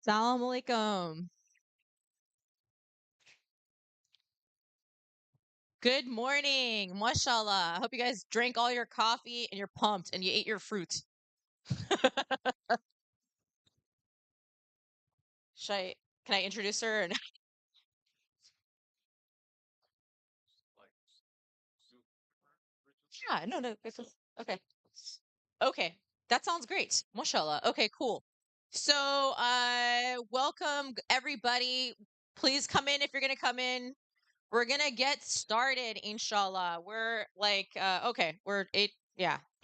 Salam alaikum. Good morning. Mashallah. I hope you guys drank all your coffee and you're pumped and you ate your fruit. Should I can I introduce her? And yeah, no, okay. Okay. That sounds great. Mashallah. Okay, cool. So welcome everybody. Please come in if you're gonna come in. We're gonna get started, inshallah. We're like, okay, we're 8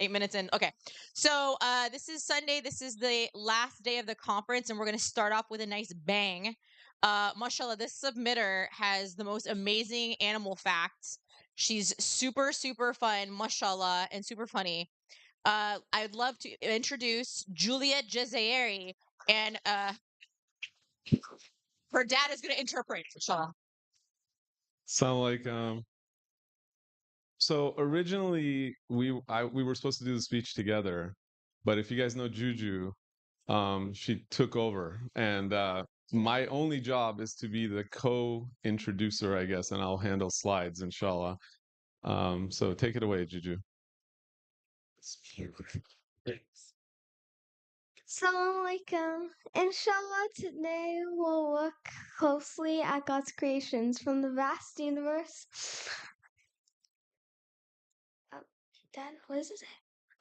minutes in. Okay. So this is Sunday. This is the last day of the conference, and we're gonna start off with a nice bang. Mashallah, this submitter has the most amazing animal facts. She's super, super fun, mashallah, and super funny. I'd love to introduce Julia Jazairi, and her dad is gonna interpret, inshallah. Sound like so originally we were supposed to do the speech together, but if you guys know Juju, she took over and my only job is to be the co-introducer, I guess, and I'll handle slides, inshallah. So take it away, Juju. Assalamu alaikum. Inshallah, today we'll look closely at God's creations from the vast universe. Dad, what does it say?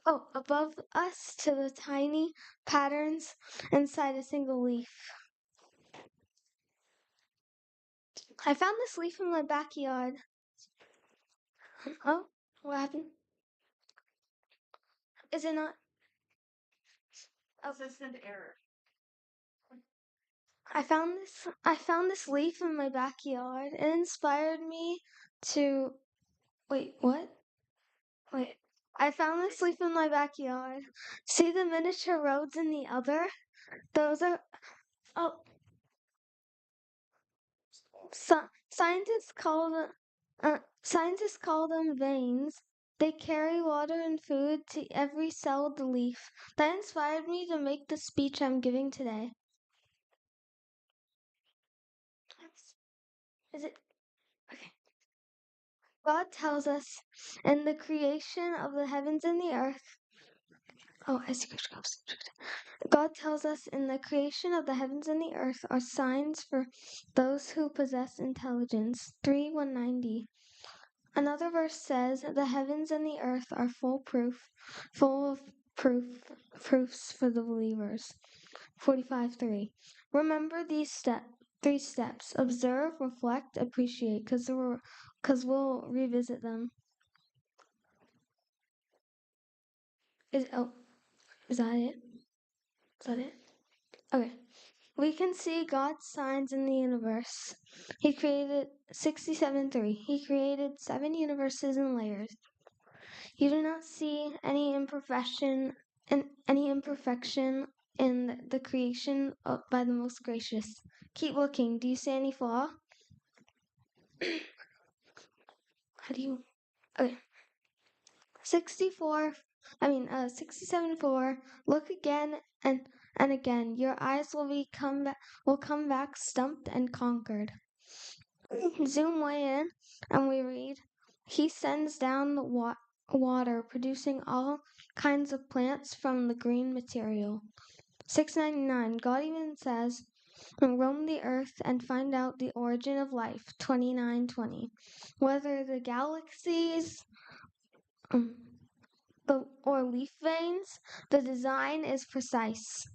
Oh, above us to the tiny patterns inside a single leaf. I found this leaf in my backyard. Oh, what happened? Is it not? Oh, System error. I found this leaf in my backyard. It inspired me to wait, what? Wait. I found this leaf in my backyard. See the miniature roads in the other? Those are oh scientists call them veins. They carry water and food to every cell of the leaf. That inspired me to make the speech I'm giving today. Is it okay? God tells us in the creation of the heavens and the earth. Oh, I see. God tells us in the creation of the heavens and the earth are signs for those who possess intelligence. 3:190. Another verse says, the heavens and the earth are full of proofs for the believers. 45:3. Remember these three steps. Observe, reflect, appreciate, because we'll revisit them. Is that it? Is that it? Okay. We can see God's signs in the universe. He created 67:3. He created 7 universes in layers. You do not see any imperfection in the creation by the most gracious. Keep looking. Do you see any flaw? How do you? Okay. 67:4. Look again and again. Your eyes will come back stumped and conquered. Zoom way in, and we read, He sends down the water, producing all kinds of plants from the green material. 699. God even says, roam the earth and find out the origin of life. 29:20. Whether the galaxies or leaf veins, the design is precise.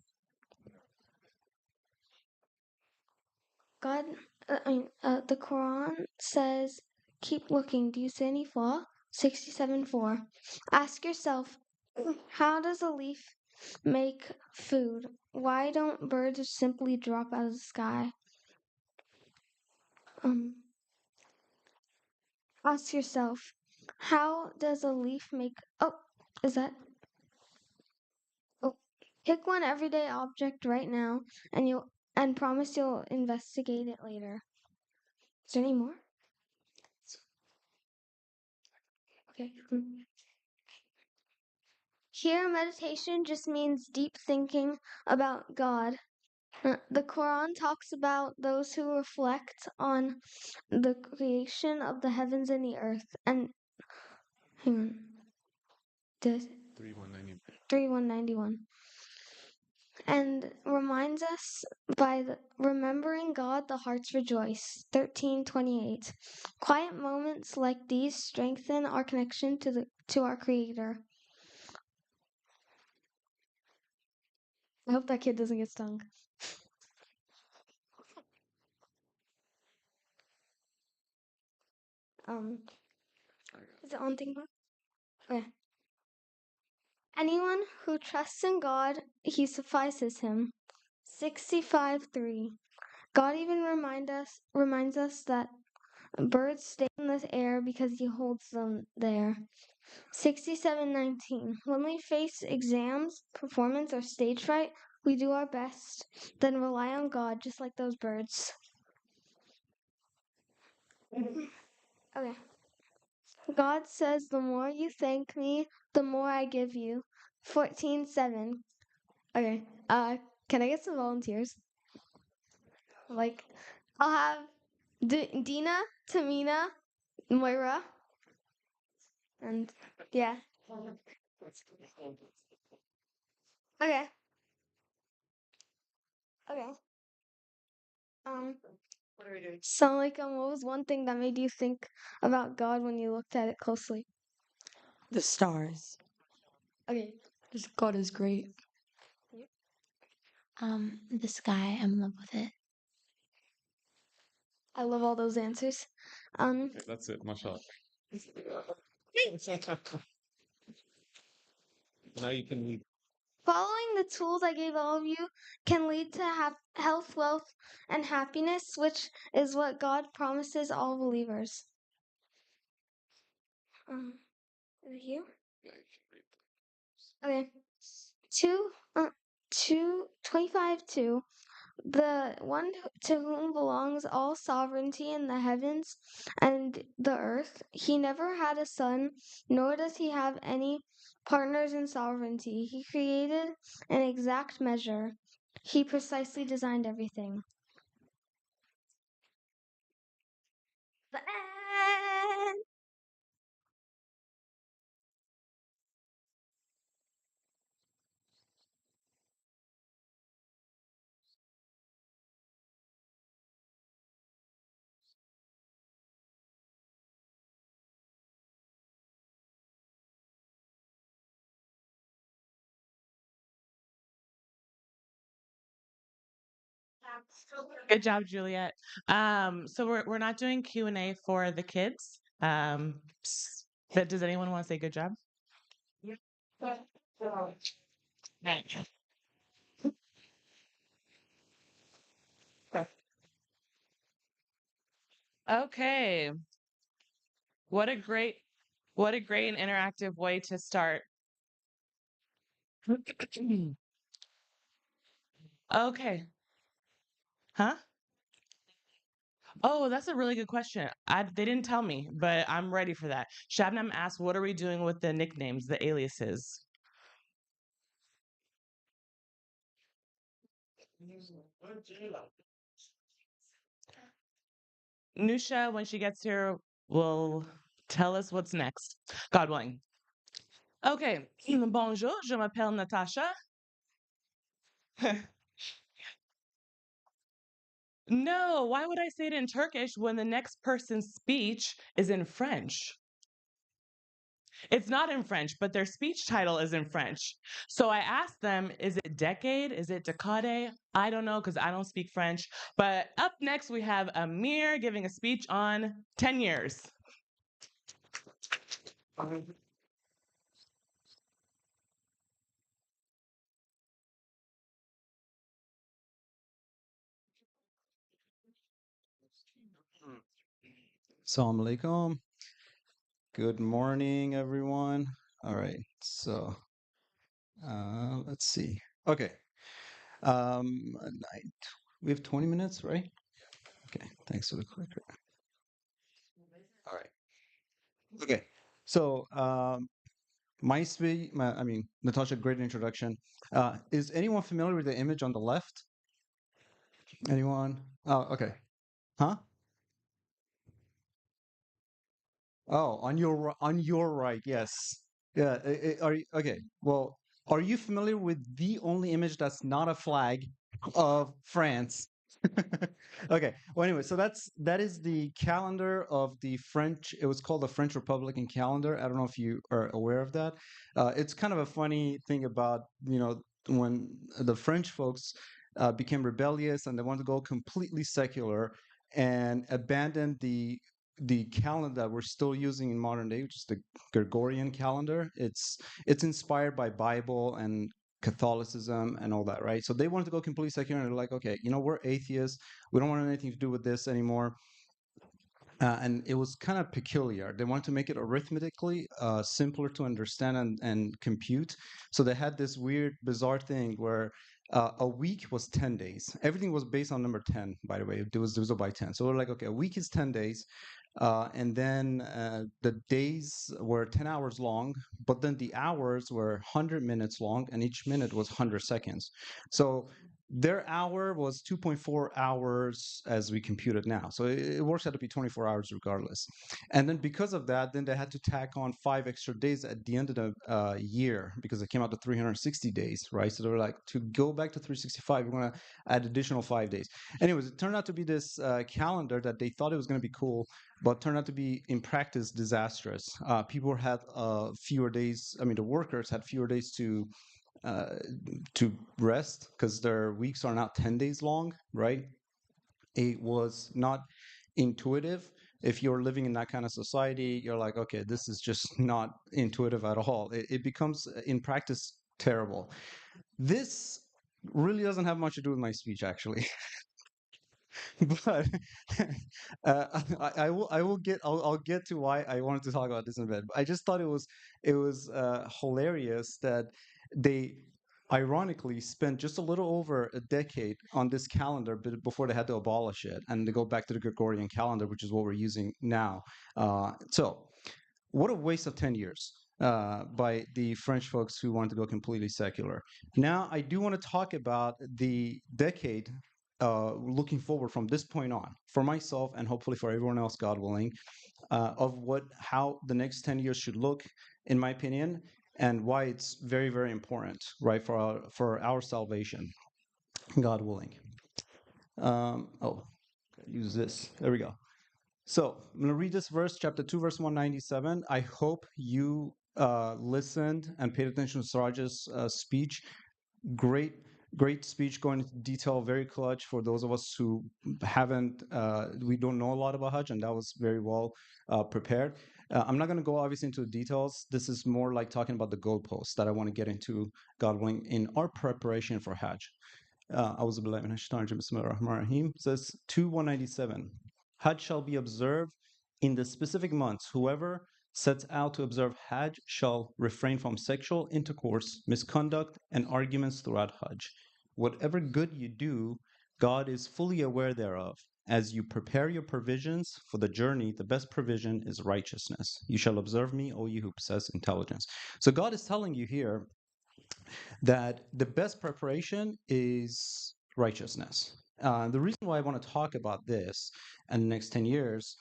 The Quran says, keep looking. Do you see any flaw? 67:4. Ask yourself, how does a leaf make food? Why don't birds simply drop out of the sky? Ask yourself, how does a leaf make? Oh, is that? Oh, pick one everyday object right now, and promise you'll investigate it later. Is there any more? Okay. Here, meditation just means deep thinking about God. The Quran talks about those who reflect on the creation of the heavens and the earth. And hang on, the 3191. And reminds us by remembering God, the hearts rejoice. 1328. Quiet moments like these strengthen our connection to our Creator. I hope that kid doesn't get stung. Is it on thing? Okay. Anyone who trusts in God, He suffices him. 65:3. God even reminds us that birds stay in the air because He holds them there. 67:19. When we face exams, performance, or stage fright, we do our best, then rely on God just like those birds. Okay. God says, the more you thank me, the more I give you. 14:7. Okay. Can I get some volunteers? Like, I'll have Dina, Tamina, Moira, and yeah. Okay. Okay. So, like, what was one thing that made you think about God when you looked at it closely? The stars. Okay. Just God is great. The sky, I'm in love with it. I love all those answers. That's it, mashallah. Now you can leave. Following the tools I gave all of you can lead to health, wealth, and happiness, which is what God promises all believers. Is it you? Okay. 25:2. The one to whom belongs all sovereignty in the heavens and the earth. He never had a son, nor does he have any partners in sovereignty. He created an exact measure. He precisely designed everything. The end. Good job, Juliet. So we're not doing Q&A for the kids. But does anyone want to say good job? Okay. What a great and interactive way to start. Okay. Huh? Oh, that's a really good question. They didn't tell me, but I'm ready for that. Shabnam asked, what are we doing with the nicknames, the aliases? Nusha, when she gets here, will tell us what's next. God willing. Okay. Bonjour, je m'appelle Natasha. No, why would I say it in Turkish when the next person's speech is in French? It's not in French, but their speech title is in French. So I asked them, is it decade? Is it decade? I don't know because I don't speak French. But up next, we have Amir giving a speech on 10 years. Assalamu alaikum. Good morning, everyone. All right, so let's see. Okay, we have 20 minutes, right? Okay, thanks for the clicker. All right. Okay, so Natasha, great introduction. Is anyone familiar with the image on the left? Anyone? Oh, okay. Huh? Oh, on your right, yes. Yeah. Are you okay? Well, are you familiar with the only image that's not a flag of France? Okay. Well, anyway, so that is the calendar of the French. It was called the French Republican calendar. I don't know if you are aware of that. It's kind of a funny thing about, when the French folks became rebellious and they wanted to go completely secular and abandon the calendar that we're still using in modern day, which is the Gregorian calendar. It's inspired by Bible and Catholicism and all that, right? So they wanted to go completely secular, and they're like, okay, we're atheists. We don't want anything to do with this anymore. And it was kind of peculiar. They wanted to make it arithmetically simpler to understand and compute. So they had this weird, bizarre thing where a week was 10 days. Everything was based on number 10, by the way. It was divisible by 10. So we're like, okay, a week is 10 days. And then the days were 10 hours long, but then the hours were 100 minutes long, and each minute was 100 seconds. So their hour was 2.4 hours as we compute it now. So it works out to be 24 hours regardless. And then because of that, then they had to tack on 5 extra days at the end of the year because it came out to 360 days, right? So they were like, to go back to 365, we're going to add additional 5 days. Anyways, it turned out to be this calendar that they thought it was going to be cool, but turned out to be in practice disastrous. People had fewer days. I mean, the workers had fewer days to rest because their weeks are now 10 days long, right? It was not intuitive. If you're living in that kind of society, you're like, okay, this is just not intuitive at all. It becomes, in practice, terrible. This really doesn't have much to do with my speech, actually. But I'll get to why I wanted to talk about this in a bit. But I just thought it was hilarious that they ironically spent just a little over a decade on this calendar before they had to abolish it and they go back to the Gregorian calendar, which is what we're using now. So what a waste of 10 years by the French folks who wanted to go completely secular. Now, I do want to talk about the decade looking forward from this point on for myself and hopefully for everyone else, God willing, of how the next 10 years should look, in my opinion, and why it's very, very important, right, for our salvation, God willing. Use this. There we go. So I'm going to read this verse, chapter 2, verse 197. I hope you listened and paid attention to Suraj's speech. Great speech, going into detail, very clutch for those of us who we don't know a lot about Hajj, and that was very well prepared. I'm not going to go obviously into the details. This is more like talking about the goalposts that I want to get into, God willing, in our preparation for Hajj. Auzubillahi minash shaitanir rajim. Bismillahir Rahmanir Rahim. Says 2:197. Hajj shall be observed in the specific months. Whoever sets out to observe Hajj shall refrain from sexual intercourse, misconduct, and arguments throughout Hajj. Whatever good you do, God is fully aware thereof. As you prepare your provisions for the journey, the best provision is righteousness. You shall observe me, O you who possess intelligence. So God is telling you here that the best preparation is righteousness. The reason why I want to talk about this in the next 10 years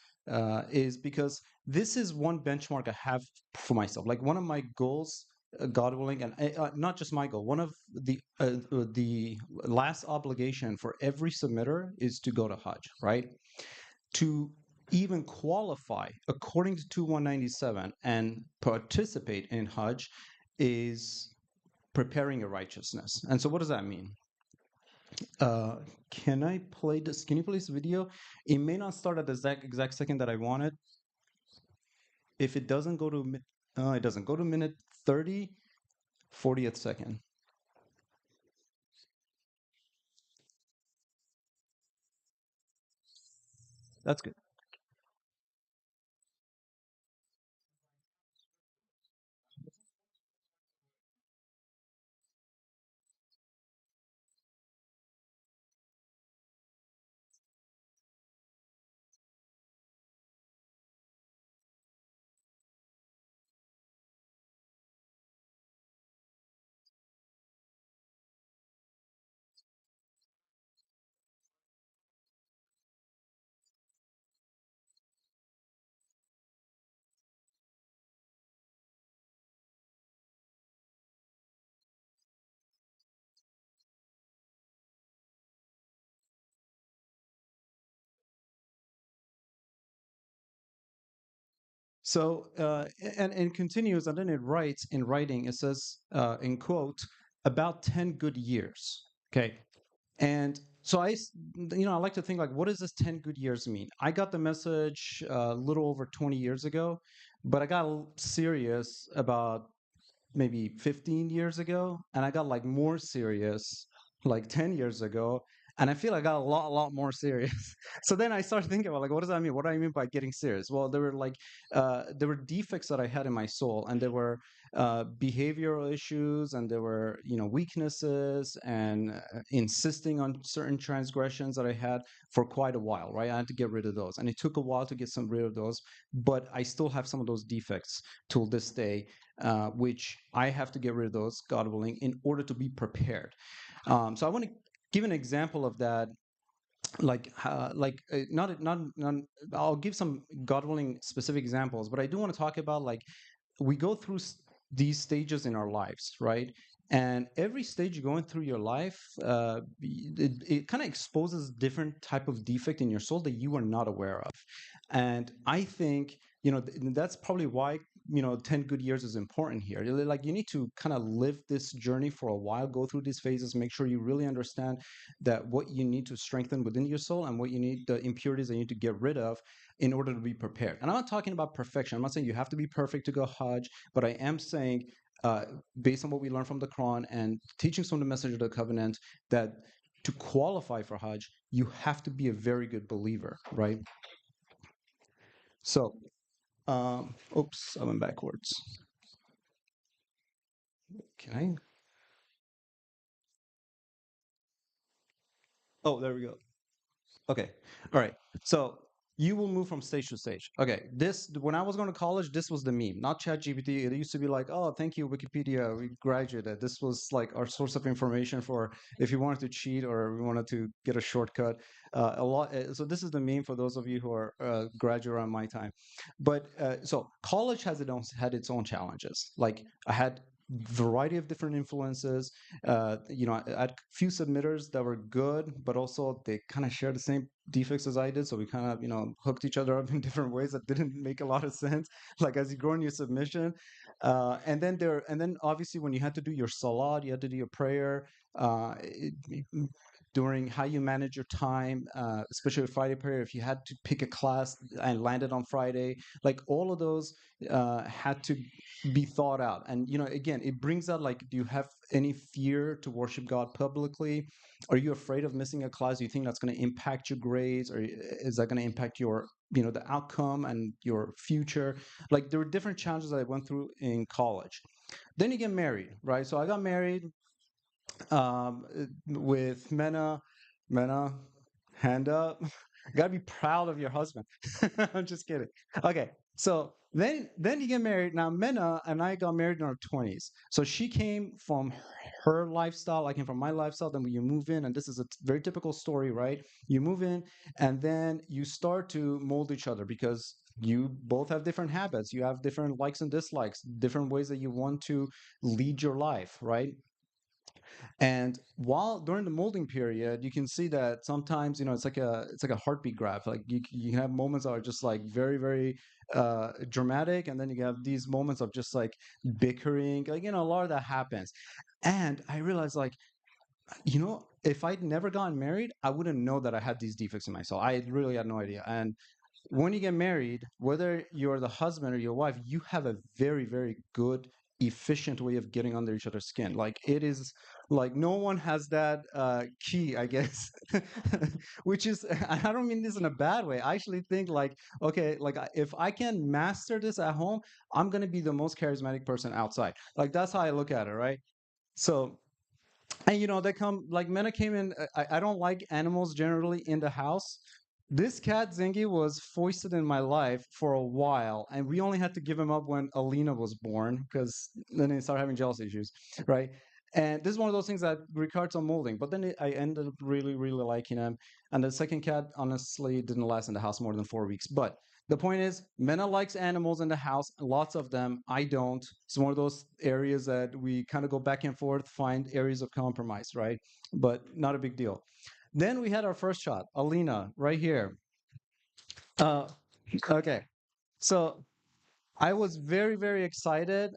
is because this is one benchmark I have for myself. Like one of my goals, God willing, and not just my goal, one of the last obligation for every submitter is to go to Hajj, right? To even qualify according to 2197 and participate in Hajj is preparing a righteousness. And so what does that mean? Can I play this? Can you play this video? It may not start at the exact second that I want it. If it doesn't go to it doesn't go to minute 30, 40th second. That's good. So and it continues, and then it writes in writing. It says in quote about 10 good years. Okay, and so I like to think like, what does this 10 good years mean? I got the message a little over 20 years ago, but I got serious about maybe 15 years ago, and I got like more serious like 10 years ago, and I feel I got a lot more serious. So then I started thinking about like, what does that mean? What do I mean by getting serious? Well, there were defects that I had in my soul, and there were behavioral issues, and there were weaknesses, and insisting on certain transgressions that I had for quite a while, right? I had to get rid of those, and it took a while to get some rid of those, but I still have some of those defects till this day, which I have to get rid of those, God willing, in order to be prepared. So I want to give an example of that, not. I'll give some, God willing, specific examples, but I do want to talk about like we go through these stages in our lives, right? And every stage going through your life, it kind of exposes different type of defect in your soul that you are not aware of. And I think that's probably why 10 good years is important here. Like you need to kind of live this journey for a while, go through these phases, make sure you really understand that what you need to strengthen within your soul and what you need, the impurities that you need to get rid of in order to be prepared. And I'm not talking about perfection. I'm not saying you have to be perfect to go Hajj, but I am saying, based on what we learned from the Quran and teachings from the Messenger of the Covenant, that to qualify for Hajj, you have to be a very good believer, right? So, oops, I went backwards. Can I? Oh, there we go. Okay. All right. So you will move from stage to stage. Okay. When I was going to college, this was the meme, not ChatGPT. It used to be like, oh, thank you, Wikipedia. We graduated. This was like our source of information for if you wanted to cheat or we wanted to get a shortcut. A lot. So this is the meme for those of you who are graduate around my time. But so college had its own challenges. Like I had variety of different influences. I had few submitters that were good, but also they kind of shared the same defects as I did. So we kind of, hooked each other up in different ways that didn't make a lot of sense. Like as you grow in your submission, and then obviously when you had to do your salat, you had to do your prayer. During how you manage your time, especially with Friday prayer, if you had to pick a class and landed on Friday, like all of those had to be thought out. And again, it brings out like, do you have any fear to worship God publicly? Are you afraid of missing a class? Do you think that's going to impact your grades, or is that going to impact your the outcome and your future? Like there were different challenges that I went through in college. Then you get married, right? So I got married with Mena. Mena, hand up. You gotta be proud of your husband. I'm just kidding. Okay, so then you get married. Now Mena and I got married in our 20s. So she came from her lifestyle. I came from my lifestyle. Then you move in, and this is a very typical story, right? You move in, and then you start to mold each other because you both have different habits. You have different likes and dislikes, different ways that you want to lead your life, right? And while during the molding period, you can see that sometimes it's like a heartbeat graph. Like you have moments that are just like very very dramatic, and then you have these moments of just like bickering. Like a lot of that happens. And I realized like if I'd never gotten married, I wouldn't know that I had these defects in myself. I really had no idea. And when you get married, whether you're the husband or your wife, you have a very, very good, efficient way of getting under each other's skin. Like it is like no one has that key, I guess. Which is, and I don't mean this in a bad way. I actually think like, okay, like if I can master this at home, I'm gonna be the most charismatic person outside. Like that's how I look at it, right? So and they come like Mena came in. I don't like animals generally in the house. This cat Zingy was foisted in my life for a while, and we only had to give him up when Alina was born because then he started having jealousy issues, right? And this is one of those things that regards on molding. But then I ended up really, really liking him. And the second cat honestly didn't last in the house more than 4 weeks. But the point is, Mena likes animals in the house, lots of them. I don't. It's one of those areas that we kind of go back and forth, find areas of compromise, right? But not a big deal. Then we had our first shot, Alina, right here. Uh, okay. So I was very, very excited,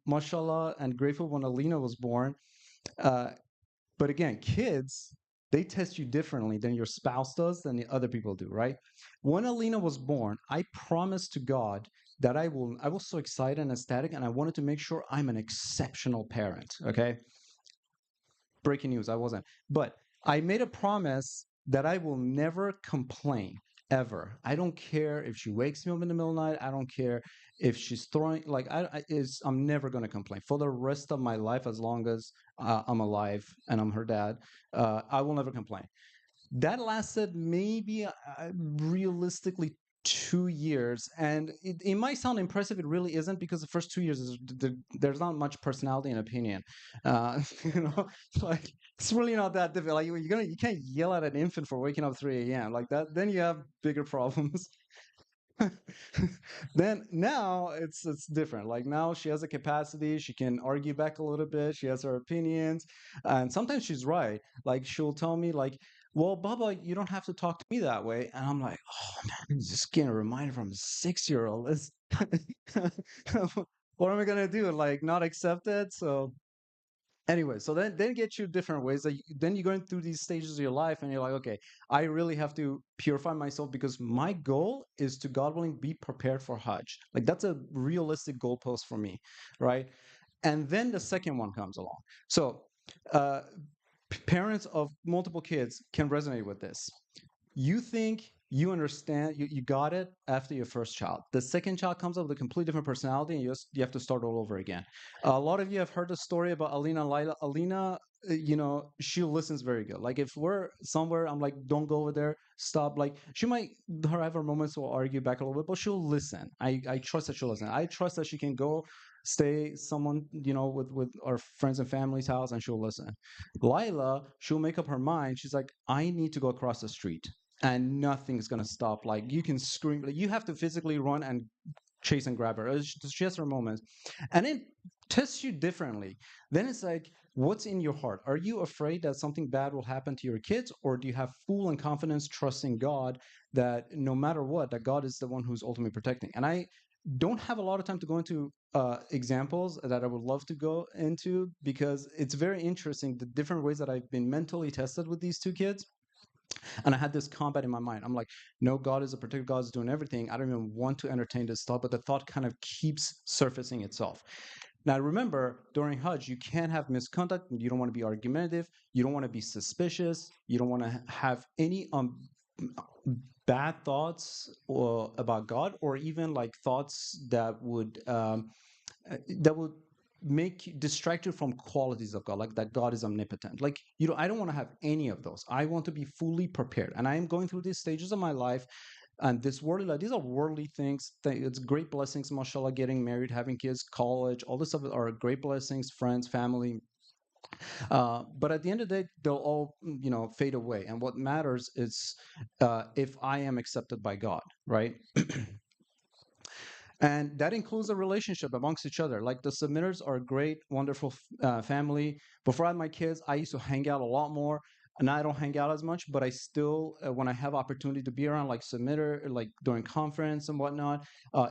mashallah, and grateful when Alina was born. Uh, but again, kids, they test you differently than your spouse does, than the other people do, right? When Alina was born, I promised to God that I was so excited and ecstatic, and I wanted to make sure I'm an exceptional parent. Okay. Breaking news, I wasn't. But I made a promise that I will never complain ever. I don't care if she wakes me up in the middle of the night. I don't care if she's throwing like I'm never going to complain for the rest of my life as long as I'm alive and I'm her dad. I will never complain. That lasted maybe realistically 2 years, and it might sound impressive. It really isn't, because the first 2 years there's not much personality and opinion. You know, like it's really not that difficult. Like you can't yell at an infant for waking up 3 a.m. like that. Then you have bigger problems. Then now it's different. Like now she has a capacity, she can argue back a little bit, she has her opinions, and sometimes she's right. Like she'll tell me like, well, Baba, you don't have to talk to me that way. And I'm like, oh man, I'm just getting a reminder from a 6-year-old. What am I gonna do? Like not accept it? So anyway, so then get you different ways that then you're going through these stages of your life, and you're like, okay, I really have to purify myself, because my goal is to, God willing, be prepared for Hajj. Like that's a realistic goalpost for me, right? And then the second one comes along. So uh, parents of multiple kids can resonate with this. You think you understand, you got it after your first child. The second child comes up with a completely different personality, and you have to start all over again. A lot of you have heard the story about Alina and Lila. Alina, she listens very good. Like if we're somewhere, I'm like, don't go over there, stop. Like she might have her moments will argue back a little bit, but she'll listen. I trust that she'll listen. I trust that she can go stay someone, with our friends and family's house, and she'll listen. Lila, she'll make up her mind. She's like, I need to go across the street, and nothing's gonna stop. Like you can scream, like you have to physically run and chase and grab her. She has her moments, and it tests you differently. Then it's like, what's in your heart? Are you afraid that something bad will happen to your kids, or do you have full and confidence, trusting God that no matter what, that God is the one who's ultimately protecting? And I don't have a lot of time to go into examples that I would love to go into, because it's very interesting the different ways that I've been mentally tested with these two kids. And I had this combat in my mind. I'm like, no, God is a protector, God is doing everything. I don't even want to entertain this thought, but the thought kind of keeps surfacing itself. Now, remember, during Hajj, you can't have misconduct. You don't want to be argumentative. You don't want to be suspicious. You don't want to have any bad thoughts about God, or even like thoughts that would distract you from qualities of God, like that God is omnipotent. Like, I don't want to have any of those. I want to be fully prepared. And I am going through these stages of my life, and these are worldly things. It's great blessings, mashallah, getting married, having kids, college, all this stuff are great blessings, friends, family. But at the end of the day, they'll all, fade away. And what matters is if I am accepted by God, right? And that includes a relationship amongst each other. Like the submitters are a great, wonderful family. Before I had my kids, I used to hang out a lot more. And now I don't hang out as much, but I still, when I have opportunity to be around like submitter, like during conference and whatnot,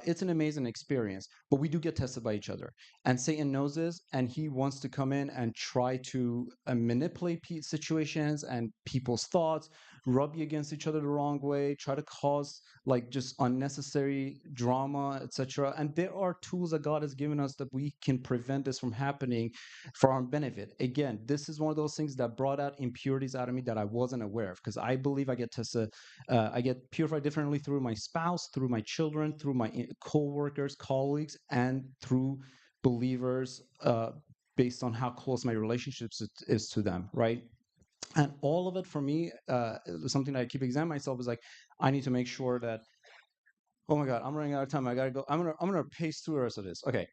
it's an amazing experience. But we do get tested by each other. And Satan knows this, and he wants to come in and try to manipulate situations and people's thoughts, rub you against each other the wrong way, try to cause like just unnecessary drama, etc. And there are tools that God has given us that we can prevent this from happening for our benefit. Again, this is one of those things that brought out impurities out of me that I wasn't aware of, because I believe I get tested, I get purified differently through my spouse, through my children, through my co-workers, colleagues, and through believers, based on how close my relationships is to them, right? And all of it for me, something that I keep examining myself is like, I need to make sure that, oh my God, I'm running out of time. I gotta go. I'm gonna pace through the rest of this. Okay.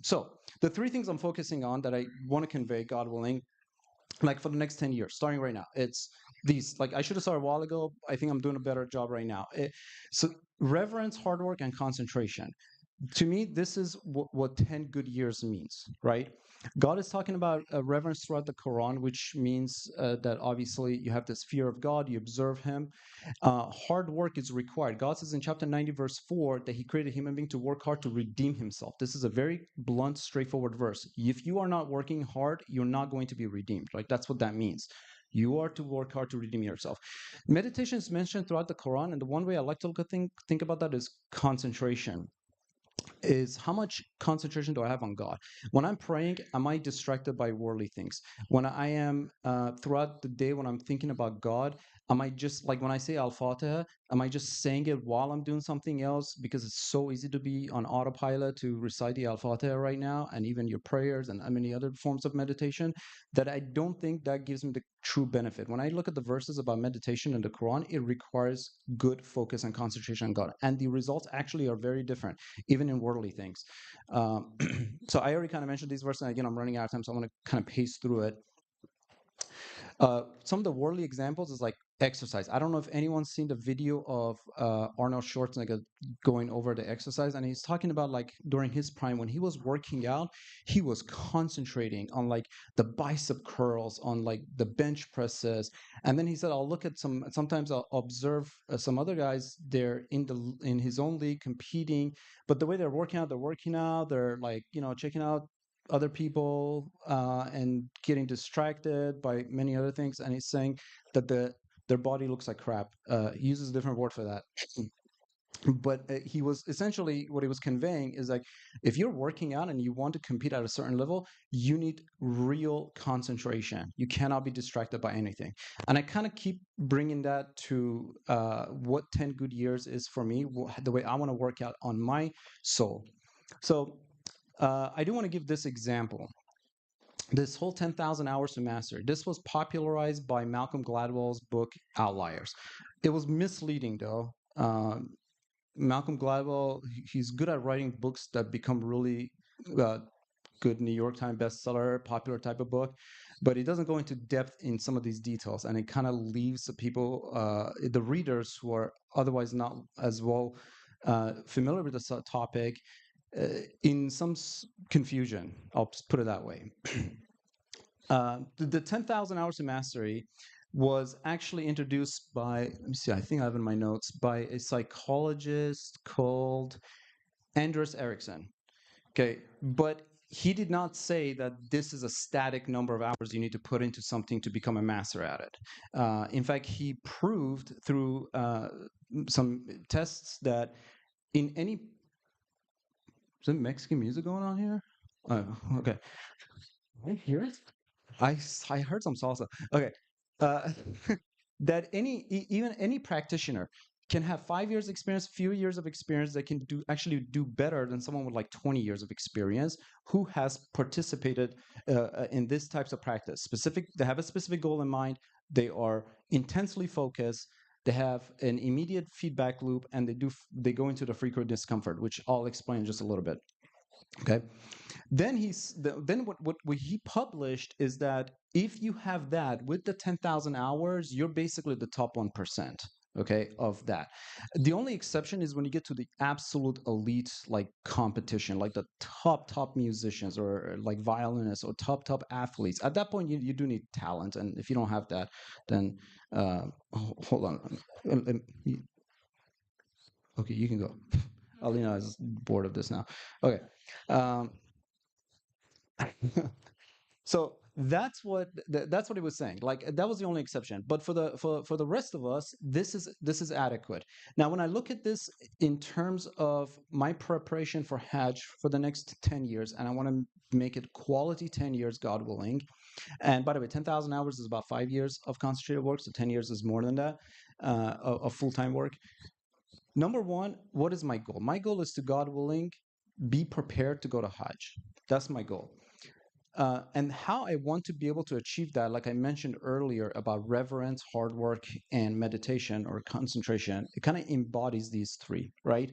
So the three things I'm focusing on that I want to convey, God willing, like for the next 10 years, starting right now, it's these. Like I should have started a while ago. I think I'm doing a better job right now. So reverence, hard work, and concentration. to me, this is what 10 good years means, right? God is talking about reverence throughout the Quran, which means that obviously you have this fear of God, you observe Him. Hard work is required. God says in chapter 90, verse 4, that He created human being to work hard to redeem Himself. This is a very blunt, straightforward verse. If you are not working hard, you're not going to be redeemed. Like, that's what that means. You are to work hard to redeem yourself. Meditation is mentioned throughout the Quran, and the one way I like to think about that is concentration. Is how much concentration do I have on God? When I'm praying, am I distracted by worldly things? When I am throughout the day, when I'm thinking about God, am I just like when I say Al Fatiha, am I just saying it while I'm doing something else? Because it's so easy to be on autopilot to recite the Al Fatiha right now, and even your prayers and many other forms of meditation, that I don't think that gives me the true benefit. When I look at the verses about meditation in the Quran, it requires good focus and concentration on God. And the results actually are very different, even in worldly things. So I already kind of mentioned these verses, and again, I'm running out of time, so I'm going to kind of pace through it. Some of the worldly examples is like exercise. I don't know if anyone's seen the video of Arnold Schwarzenegger going over the exercise, and he's talking about like during his prime when he was working out, he was concentrating on like the bicep curls, on like the bench presses, and then he said, "I'll look at sometimes I'll observe some other guys. They're in his own league competing, but the way they're working out, they're like checking out other people and getting distracted by many other things." And he's saying that their body looks like crap. He uses a different word for that. But he was essentially what he was conveying is like, if you're working out and you want to compete at a certain level, you need real concentration. You cannot be distracted by anything. And I kind of keep bringing that to what 10 good years is for me, the way I want to work out on my soul. So I do want to give this example. This whole 10,000 hours to master. This was popularized by Malcolm Gladwell's book Outliers. It was misleading though. Malcolm Gladwell, he's good at writing books that become really good New York Times bestseller, popular type of book, but he doesn't go into depth in some of these details, and it kind of leaves the people, the readers who are otherwise not as well familiar with the topic, in some confusion. I'll put it that way. The 10,000 Hours of Mastery was actually introduced by, let me see, I think I have in my notes, by a psychologist called Anders Ericsson. Okay, but he did not say that this is a static number of hours you need to put into something to become a master at it. In fact, he proved through some tests that in any... Is there Mexican music going on here? Oh, okay. I hear it. I heard some salsa. Okay. Uh, that even any practitioner can have 5 years experience, few years of experience, that can actually do better than someone with like 20 years of experience who has participated in these types of practice. They have a specific goal in mind. They are intensely focused. They have an immediate feedback loop, and they go into the frequent discomfort, which I'll explain in just a little bit. Okay. Then what he published is that if you have that with the 10,000 hours, you're basically the top 1%. Okay, of that. The only exception is when you get to the absolute elite, like competition, like the top musicians or like violinists or top athletes. At that point, you do need talent, and if you don't have that, then hold on. Okay, you can go. Alina is bored of this now. Okay. So that's what he was saying. Like that was the only exception. But for the rest of us, this is adequate. Now, when I look at this in terms of my preparation for Hajj for the next 10 years, and I want to make it quality 10 years, God willing. And by the way, 10,000 hours is about 5 years of concentrated work, so 10 years is more than that of full-time work. Number one, what is my goal? My goal is to, God willing, be prepared to go to Hajj. That's my goal. And how I want to be able to achieve that, like I mentioned earlier about reverence, hard work, and meditation or concentration, it kind of embodies these three, right?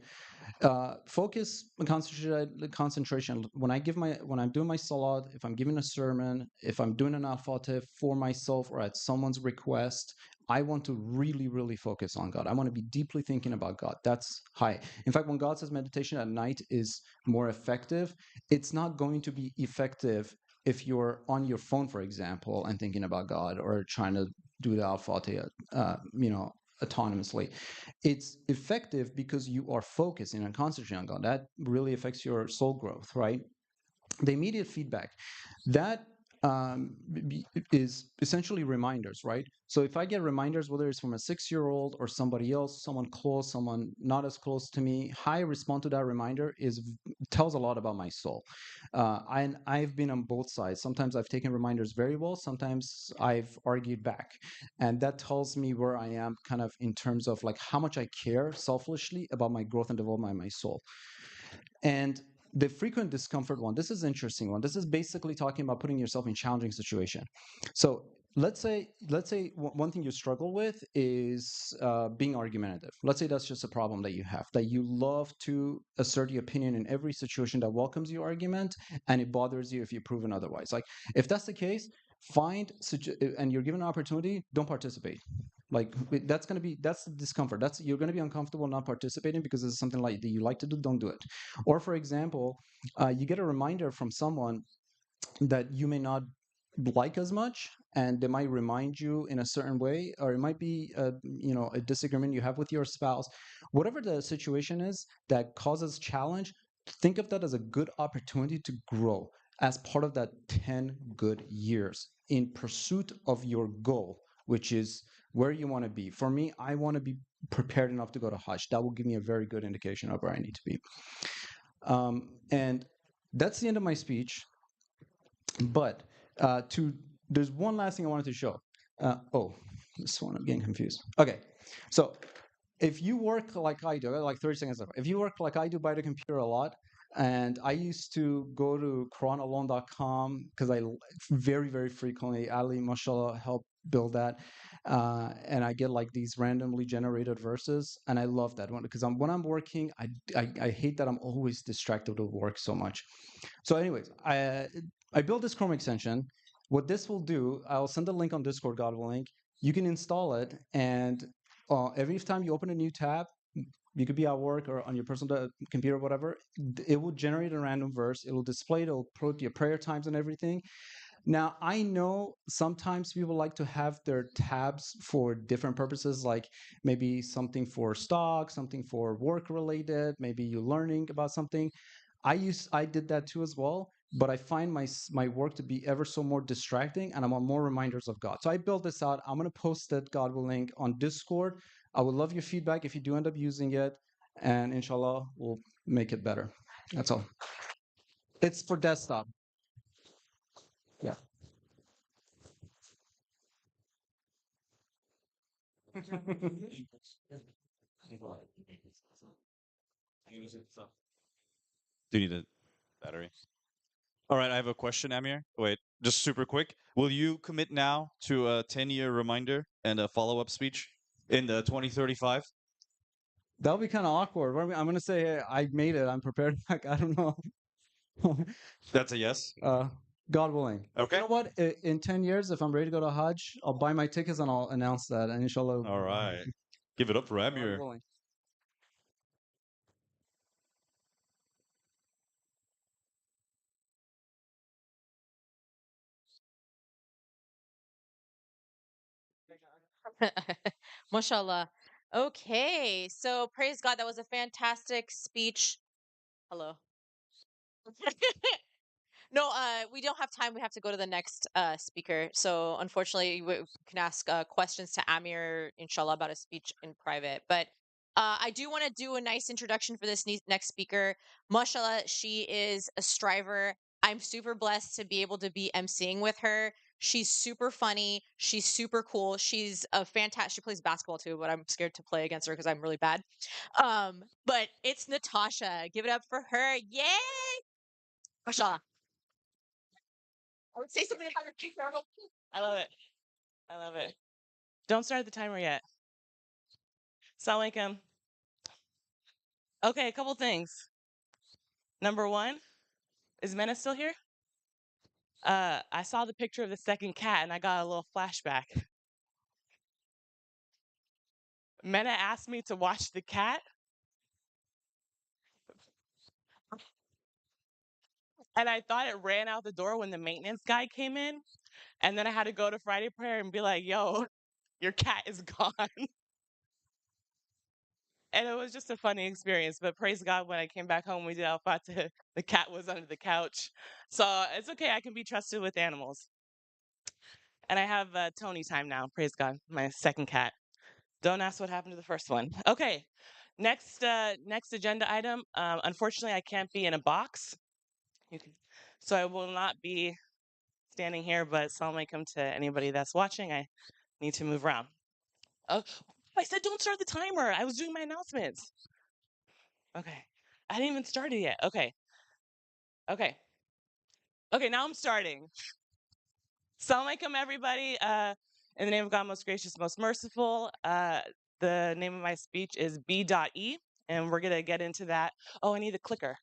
Focus and concentration. When I'm doing my salat, if I'm giving a sermon, if I'm doing an al-fatih for myself or at someone's request, I want to really, really focus on God. I want to be deeply thinking about God. That's high. In fact, when God says meditation at night is more effective, it's not going to be effective if you're on your phone, for example, and thinking about God or trying to do the al-fatih, autonomously. It's effective because you are focusing and concentrating on God. That really affects your soul growth, right? The immediate feedback that is essentially reminders, right? So if I get reminders, whether it's from a 6-year-old or somebody else, someone close, someone not as close to me, how I respond to that reminder tells a lot about my soul. I've been on both sides. Sometimes I've taken reminders very well. Sometimes I've argued back, and that tells me where I am, kind of in terms of like how much I care selfishly about my growth and development of my soul. And the frequent discomfort one, this is an interesting one. This is basically talking about putting yourself in challenging situation. So let's say one thing you struggle with is being argumentative. Let's say that's just a problem that you have, that you love to assert your opinion in every situation that welcomes your argument, and it bothers you if you're proven otherwise. Like if that's the case, and you're given an opportunity, don't participate. Like that's the discomfort. You're going to be uncomfortable not participating because it's something like that you like to do. Don't do it. Or for example, you get a reminder from someone that you may not like as much, and they might remind you in a certain way, or it might be a disagreement you have with your spouse. Whatever the situation is that causes challenge, think of that as a good opportunity to grow as part of that 10 good years in pursuit of your goal, which is where you want to be. For me, I want to be prepared enough to go to Hajj. That will give me a very good indication of where I need to be. And that's the end of my speech. But there's one last thing I wanted to show. This one, I'm getting confused. Okay, so if you work like I do, like 30 seconds left. If you work like I do by the computer a lot, and I used to go to QuranAlone.com because I very, very frequently, Ali, mashallah, helped build that. And I get like these randomly generated verses, and I love that one because when I'm working, I hate that I'm always distracted with work so much. So anyways, I built this Chrome extension. What this will do, I'll send a link on Discord, God willing. You can install it, and every time you open a new tab, you could be at work or on your personal computer or whatever, it will generate a random verse. It will display it. It'll put your prayer times and everything. Now, I know sometimes people like to have their tabs for different purposes, like maybe something for stock, something for work related, maybe you're learning about something. I did that too as well, but I find my work to be ever so more distracting, and I want more reminders of God. So I built this out. I'm going to post it, God willing, on Discord. I would love your feedback if you do end up using it, and inshallah, we'll make it better. That's all. It's for desktop. Yeah. Do you need a battery? All right, I have a question, Amir. Wait, just super quick. Will you commit now to a 10-year reminder and a follow-up speech in the 2035? That'll be kind of awkward. I'm going to say, hey, I made it. I'm prepared. Like, I don't know. That's a yes. God willing. Okay. You know what? In 10 years, if I'm ready to go to Hajj, I'll buy my tickets and I'll announce that. And inshallah. All right. Give it up for God Amir. willing. Mashallah. Okay, so praise God. That was a fantastic speech. Hello. No, we don't have time. We have to go to the next speaker. So unfortunately, we can ask questions to Amir, inshallah, about a speech in private. But I do want to do a nice introduction for this next speaker. Mashallah, she is a striver. I'm super blessed to be able to be emceeing with her. She's super funny. She's super cool. She's a fantastic. She plays basketball too, but I'm scared to play against her because I'm really bad. But it's Natasha. Give it up for her. Yay! Mashallah. I would say something about your kick. I love it. I love it. Don't start the timer yet. Assalamu alaikum. Okay, a couple things. Number one, is Mena still here? I saw the picture of the second cat and I got a little flashback. Mena asked me to watch the cat, and I thought it ran out the door when the maintenance guy came in. And then I had to go to Friday prayer and be like, yo, your cat is gone. And it was just a funny experience. But praise God, when I came back home, we did Al Fateh, the cat was under the couch. So it's okay. I can be trusted with animals. And I have Tony time now. Praise God, my second cat. Don't ask what happened to the first one. Okay, next agenda item. Unfortunately, I can't be in a box. So I will not be standing here, but Salam alaikum to anybody that's watching. I need to move around. Oh, I said don't start the timer. I was doing my announcements. Okay. I didn't even start it yet. Okay. Okay. Okay, now I'm starting. Salam alaikum, everybody. In the name of God, most gracious, most merciful. The name of my speech is B.E, and we're going to get into that. Oh, I need the clicker.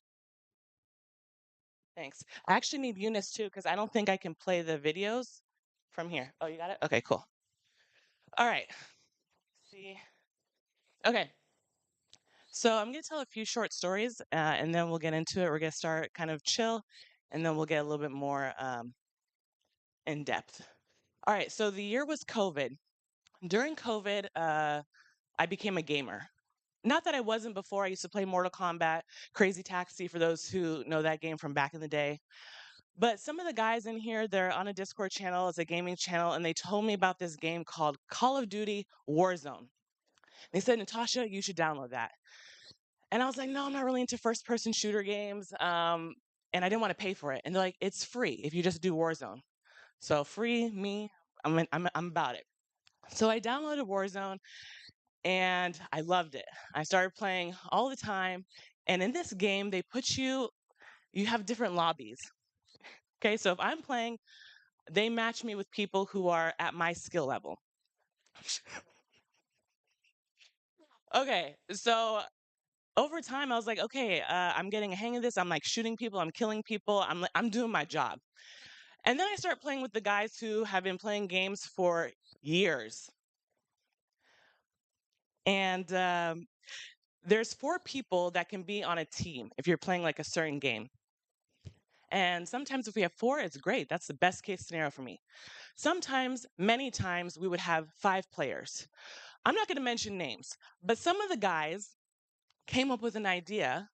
Thanks. I actually need Eunice too, because I don't think I can play the videos from here. Oh, you got it? Okay, cool. All right. Let's see. Okay. So I'm going to tell a few short stories, and then we'll get into it. We're going to start kind of chill, and then we'll get a little bit more in depth. All right. So the year was COVID. During COVID, I became a gamer. Not that I wasn't before. I used to play Mortal Kombat, Crazy Taxi, for those who know that game from back in the day. But some of the guys in here, they're on a Discord channel, it's a gaming channel, and they told me about this game called Call of Duty Warzone. They said, Natasha, you should download that. And I was like, no, I'm not really into first-person shooter games, and I didn't want to pay for it. And they're like, it's free if you just do Warzone. So free, me, I'm about it. So I downloaded Warzone, and I loved it. I started playing all the time, and in this game, they put you have different lobbies. Okay, so if I'm playing, they match me with people who are at my skill level. Okay, so over time, I was like, okay, I'm getting a hang of this. I'm like shooting people, I'm killing people, I'm doing my job. And then I start playing with the guys who have been playing games for years. And there's 4 people that can be on a team if you're playing like a certain game. And sometimes if we have 4, it's great. That's the best case scenario for me. Sometimes, many times, we would have 5 players. I'm not going to mention names, but some of the guys came up with an idea.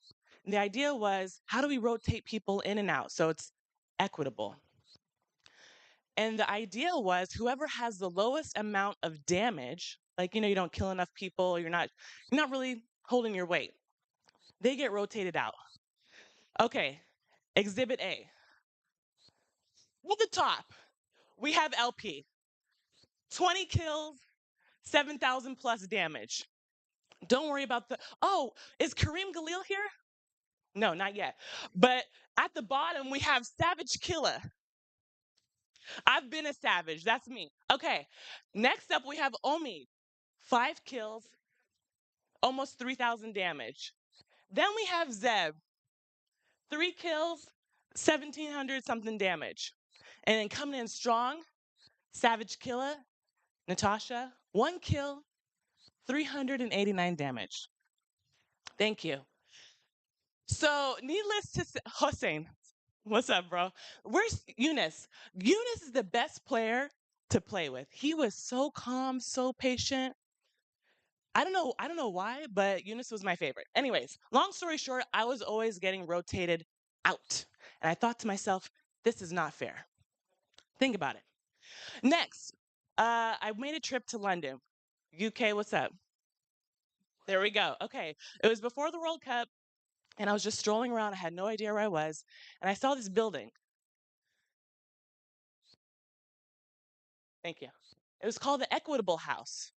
And the idea was, how do we rotate people in and out so it's equitable? And the idea was whoever has the lowest amount of damage, like you don't kill enough people, you're not really holding your weight, they get rotated out. Okay, Exhibit A. At the top, we have LP. 20 kills, 7,000 plus damage. Don't worry about oh, is Kareem Galil here? No, not yet. But at the bottom, we have Savage Killer. I've been a savage. That's me. Okay. Next up, we have Omid. 5 kills, almost 3,000 damage. Then we have Zeb. 3 kills, 1,700 something damage. And then coming in strong, Savage Killer, Natasha. 1 kill, 389 damage. Thank you. So, needless to say, Hossein, what's up, bro? Where's Eunice? Eunice is the best player to play with. He was so calm, so patient. I don't know why, but Eunice was my favorite. Anyways, long story short, I was always getting rotated out. And I thought to myself, this is not fair. Think about it. Next, I made a trip to London. UK, what's up? There we go. Okay. It was before the World Cup, and I was just strolling around. I had no idea where I was, and I saw this building. Thank you. It was called the Equitable House.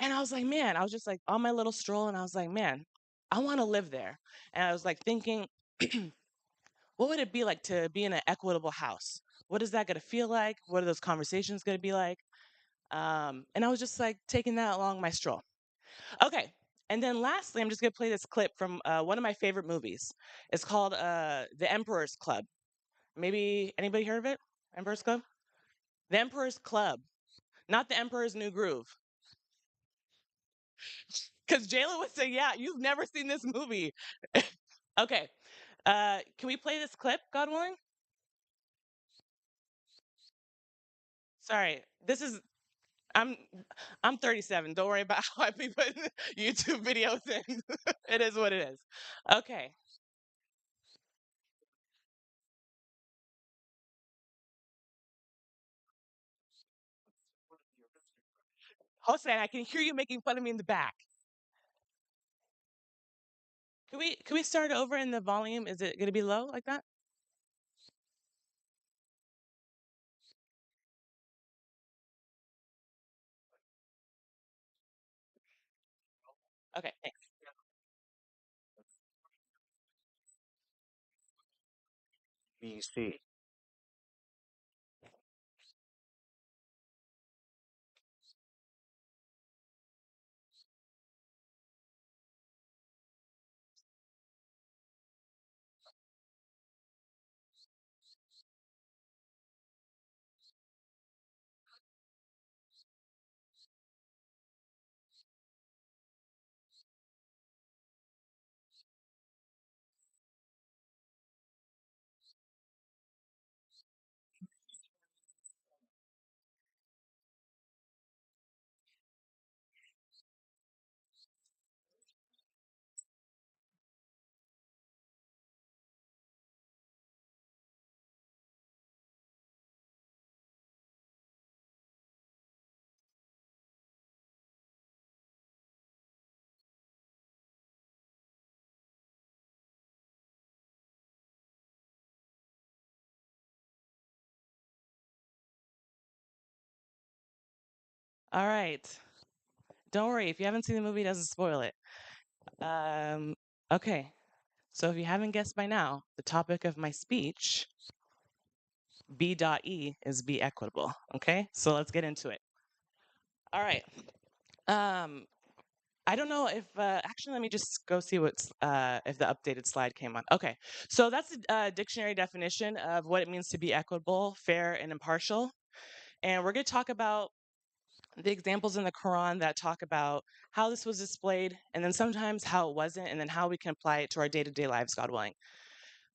And I was like, man, I was just like on my little stroll, and I was like, man, I want to live there. And I was like thinking, what would it be like to be in an equitable house? What is that going to feel like? What are those conversations going to be like? And I was just like taking that along my stroll. Okay, And then lastly, I'm just going to play this clip from one of my favorite movies. It's called The Emperor's Club. Maybe anybody heard of it? Emperor's Club? The Emperor's Club, not The Emperor's New Groove. Because Jayla would say, yeah, you've never seen this movie. Okay. Can we play this clip, God willing? Sorry. I'm 37. Don't worry about how I be putting YouTube videos in. It is what it is. Okay. Jose, I can hear you making fun of me in the back. Can we start over in the volume? Is it gonna be low like that? Okay, thanks. BC. All right. Don't worry, if you haven't seen the movie, it doesn't spoil it. Okay. So if you haven't guessed by now, the topic of my speech, B.E, is be equitable. Okay, so let's get into it. All right. I don't know if actually let me just go see what's if the updated slide came on. Okay, so that's the dictionary definition of what it means to be equitable, fair, and impartial. And we're going to talk about the examples in the Quran that talk about how this was displayed, and then sometimes how it wasn't, and then how we can apply it to our day-to-day lives, God willing.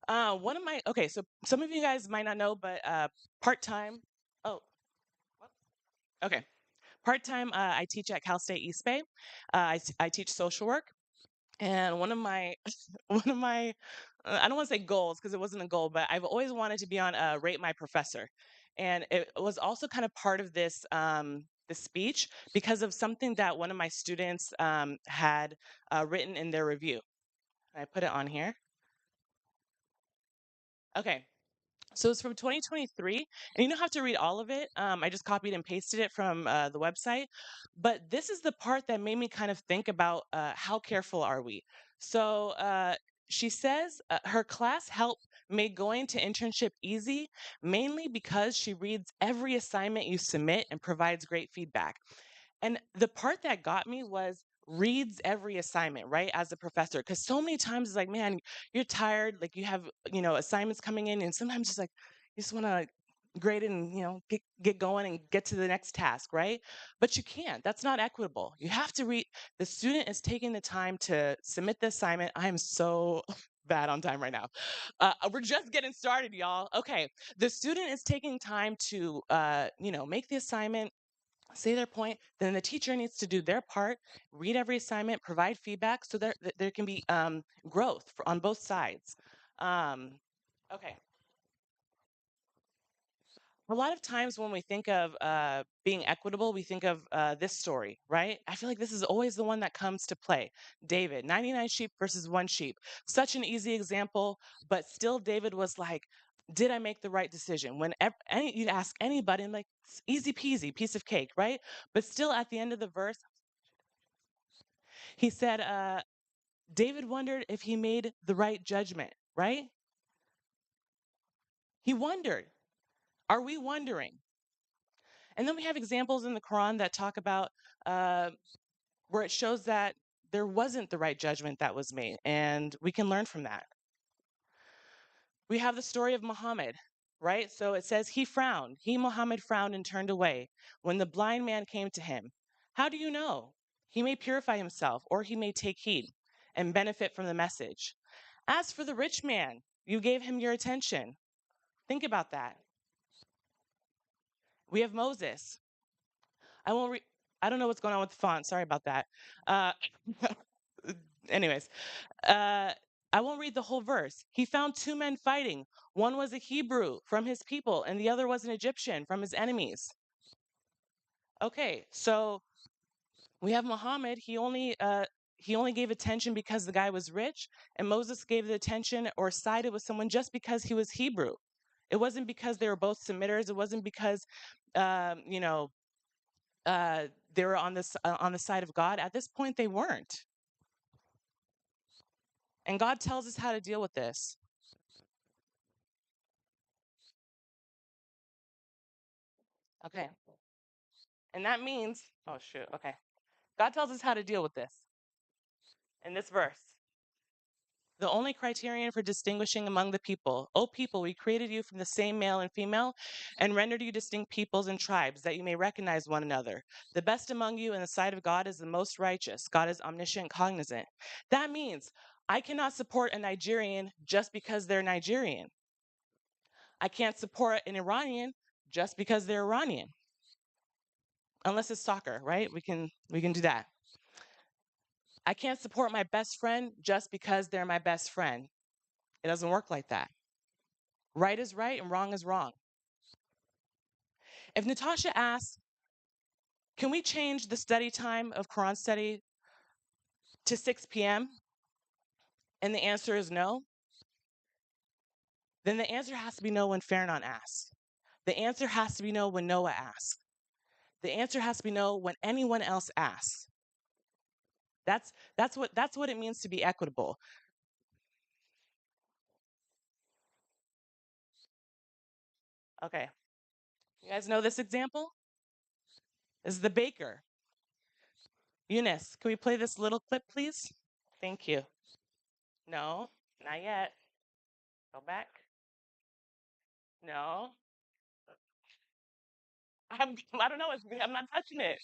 Okay, so some of you guys might not know, but part-time. Oh, okay. Part-time, I teach at Cal State East Bay. I teach social work, and one of my I don't want to say goals because it wasn't a goal, but I've always wanted to be on Rate My Professor, and it was also kind of part of this this speech because of something that one of my students had written in their review. I put it on here. Okay. So it's from 2023, and you don't have to read all of it. I just copied and pasted it from the website. But this is the part that made me kind of think about how careful are we? So she says her class help made going to internship easy, mainly because she reads every assignment you submit and provides great feedback. And the part that got me was reads every assignment, right? As a professor. Because so many times it's like, man, you're tired, like you have, assignments coming in, and sometimes it's like you just want to grade it and get going and get to the next task, right? But you can't. That's not equitable. You have to read. The student is taking the time to submit the assignment. I am so bad on time right now. We're just getting started, y'all. Okay, the student is taking time to make the assignment, say their point, then the teacher needs to do their part, read every assignment, provide feedback so there can be growth on both sides. Okay. A lot of times when we think of being equitable, we think of this story, right? I feel like this is always the one that comes to play. David, 99 sheep versus one sheep. Such an easy example, but still David was like, did I make the right decision? When you'd ask anybody, and like, "It's easy peasy, piece of cake, right?" But still at the end of the verse, he said, David wondered if he made the right judgment, right? He wondered. Are we wondering? And then we have examples in the Quran that talk about where it shows that there wasn't the right judgment that was made, and we can learn from that. We have the story of Muhammad, right? So it says he frowned. Muhammad frowned and turned away when the blind man came to him. How do you know? He may purify himself, or he may take heed and benefit from the message. As for the rich man, you gave him your attention. Think about that. We have Moses. I won't read. I don't know what's going on with the font. Sorry about that. Anyways, I won't read the whole verse. He found two men fighting. One was a Hebrew from his people, and the other was an Egyptian from his enemies. Okay, so we have Muhammad. He only gave attention because the guy was rich, and Moses gave the attention or sided with someone just because he was Hebrew. It wasn't because they were both submitters. It wasn't because, they were on the side of God. At this point, they weren't. And God tells us how to deal with this. Okay. And that means, oh shoot, okay. God tells us how to deal with this in this verse. The only criterion for distinguishing among the people, O people, we created you from the same male and female and rendered you distinct peoples and tribes that you may recognize one another. The best among you in the sight of God is the most righteous. God is omniscient, cognizant. That means I cannot support a Nigerian just because they're Nigerian. I can't support an Iranian just because they're Iranian. Unless it's soccer, right? We can do that. I can't support my best friend just because they're my best friend. It doesn't work like that. Right is right and wrong is wrong. If Natasha asks, can we change the study time of Quran study to 6 p.m.? And the answer is no, then the answer has to be no when Farnon asks. The answer has to be no when Noah asks. The answer has to be no when anyone else asks. That's what it means to be equitable. Okay. You guys know this example? This is the baker. Eunice, can we play this little clip, please? Thank you. No, not yet. Go back. No. I don't know. I'm not touching it.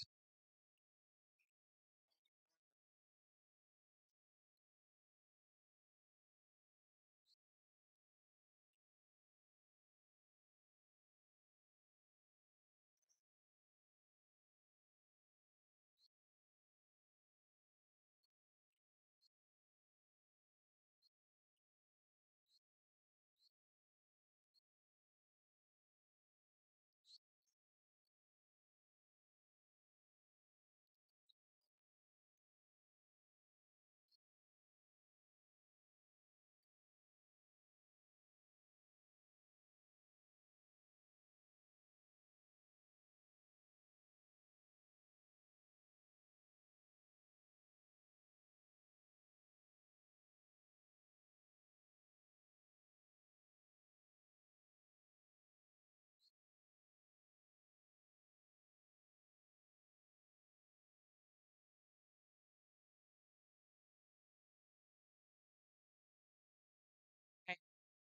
Okay.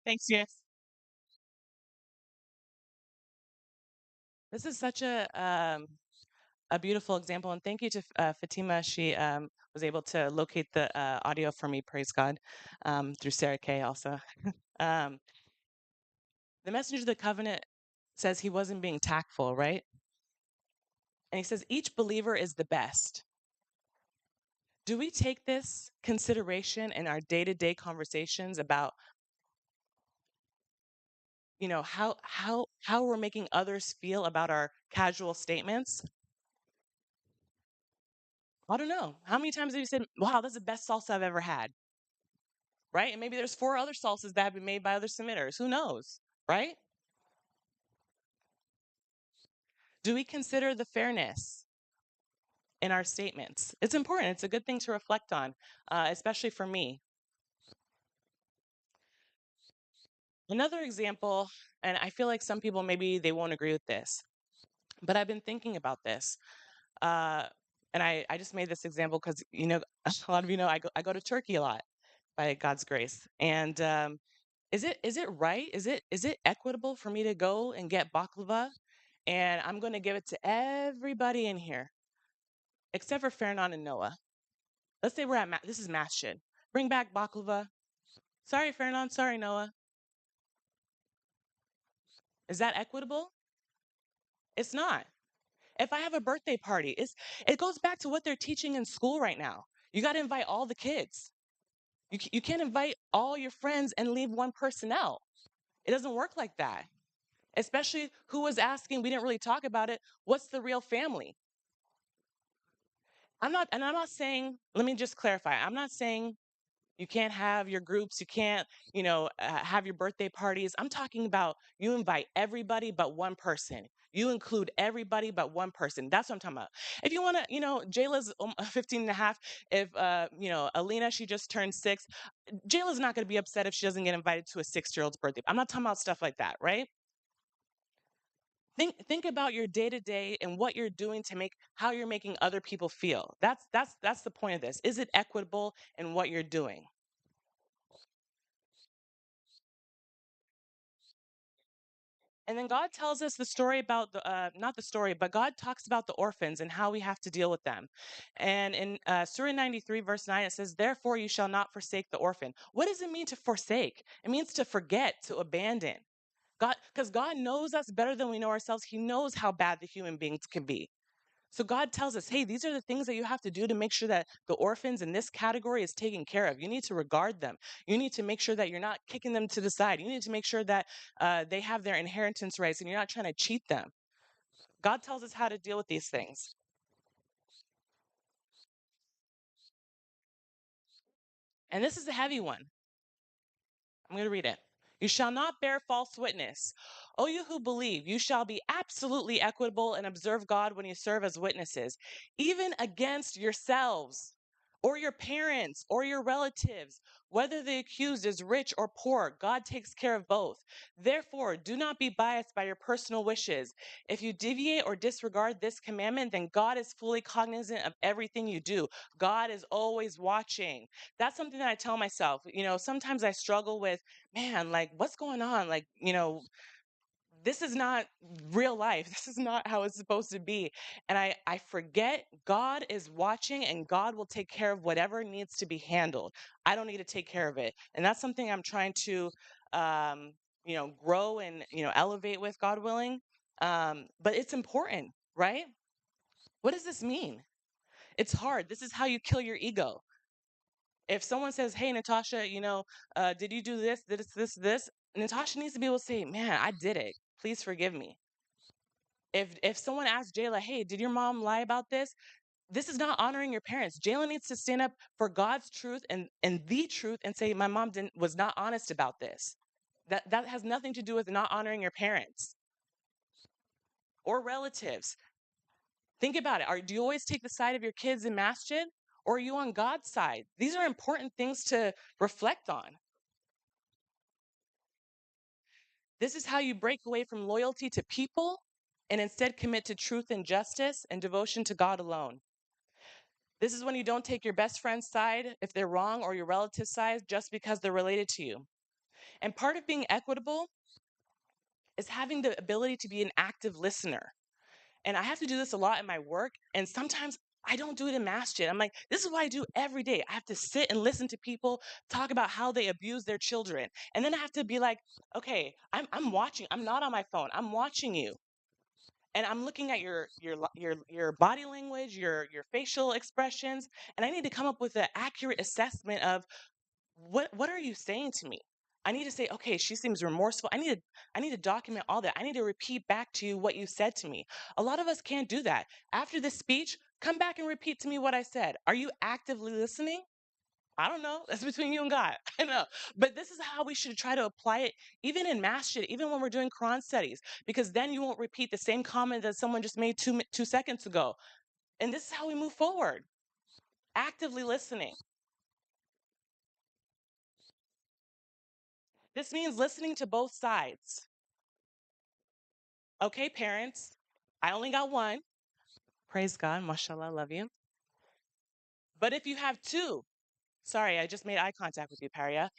Thanks, Eunice. This is such a beautiful example, and thank you to Fatima. She was able to locate the audio for me. Praise God, through Sarah Kay also. The messenger of the covenant says he wasn't being tactful, right? And he says each believer is the best. Do we take this consideration in our day-to-day conversations about, how we're making others feel about our casual statements? I don't know. How many times have you said, wow, that's the best salsa I've ever had? Right? And maybe there's 4 other salsas that have been made by other submitters. Who knows? Right? Do we consider the fairness in our statements? It's important. It's a good thing to reflect on, especially for me. Another example, and I feel like some people maybe they won't agree with this, but I've been thinking about this. And I just made this example because, a lot of you know I go to Turkey a lot by God's grace. And is it right? Is it equitable for me to go and get baklava and I'm going to give it to everybody in here except for Fernan and Noah? Let's say we're at this is masjid. Bring back baklava. Sorry, Fernan. Sorry, Noah. Is that equitable? It's not. If I have a birthday party, it goes back to what they're teaching in school right now. You got to invite all the kids. You can't invite all your friends and leave one person out. It doesn't work like that. Especially who was asking, we didn't really talk about it, what's the real family? I'm not saying, let me just clarify. I'm not saying you can't have your groups, you can't, have your birthday parties. I'm talking about you invite everybody but one person. You include everybody but one person. That's what I'm talking about. If you want to, Jayla's 15 and a half. If, Alina, she just turned 6. Jayla's not going to be upset if she doesn't get invited to a 6-year-old's birthday. I'm not talking about stuff like that, right? Think about your day-to-day and what you're doing to make how you're making other people feel. That's the point of this. Is it equitable in what you're doing? And then God tells us the story about not the story, but God talks about the orphans and how we have to deal with them. And in Surah 93, verse 9, it says, "Therefore you shall not forsake the orphan." What does it mean to forsake? It means to forget, to abandon. God, because God knows us better than we know ourselves. He knows how bad the human beings can be. So God tells us, hey, these are the things that you have to do to make sure that the orphans in this category is taken care of. You need to regard them. You need to make sure that you're not kicking them to the side. You need to make sure that they have their inheritance rights and you're not trying to cheat them. God tells us how to deal with these things. And this is a heavy one. I'm going to read it. You shall not bear false witness. O you who believe, you shall be absolutely equitable and observe God when you serve as witnesses, even against yourselves or your parents or your relatives. Whether the accused is rich or poor, God takes care of both. Therefore, do not be biased by your personal wishes. If you deviate or disregard this commandment, then God is fully cognizant of everything you do. God is always watching. That's something that I tell myself. Sometimes I struggle with, man, like, what's going on? Like, this is not real life. This is not how it's supposed to be. And I forget God is watching and God will take care of whatever needs to be handled. I don't need to take care of it. And that's something I'm trying to, grow and, elevate with, God willing. But it's important, right? What does this mean? It's hard. This is how you kill your ego. If someone says, "Hey, Natasha, did you do this?" Natasha needs to be able to say, "Man, I did it. Please forgive me." If someone asks Jayla, "Hey, did your mom lie about this?" This is not honoring your parents. Jayla needs to stand up for God's truth and the truth and say, "My mom was not honest about this." That has nothing to do with not honoring your parents or relatives. Think about it. Do you always take the side of your kids in masjid? Or are you on God's side? These are important things to reflect on. This is how you break away from loyalty to people and instead commit to truth and justice and devotion to God alone. This is when you don't take your best friend's side if they're wrong or your relative's side just because they're related to you. And part of being equitable is having the ability to be an active listener. And I have to do this a lot in my work. And sometimes I don't do it in masjid. I'm like, this is what I do every day. I have to sit and listen to people talk about how they abuse their children. And then I have to be like, okay, I'm watching. I'm not on my phone. I'm watching you. And I'm looking at your body language, your facial expressions, and I need to come up with an accurate assessment of what are you saying to me? I need to say, okay, she seems remorseful. I need to document all that. I need to repeat back to you what you said to me. A lot of us can't do that. After this speech, come back and repeat to me what I said. Are you actively listening? I don't know. That's between you and God. I know. But this is how we should try to apply it, even in masjid, even when we're doing Quran studies, because then you won't repeat the same comment that someone just made 2 seconds ago. And this is how we move forward. Actively listening. This means listening to both sides. Okay, parents, I only got one. Praise God. Mashallah, love you. But if you have two, sorry, I just made eye contact with you, Paria.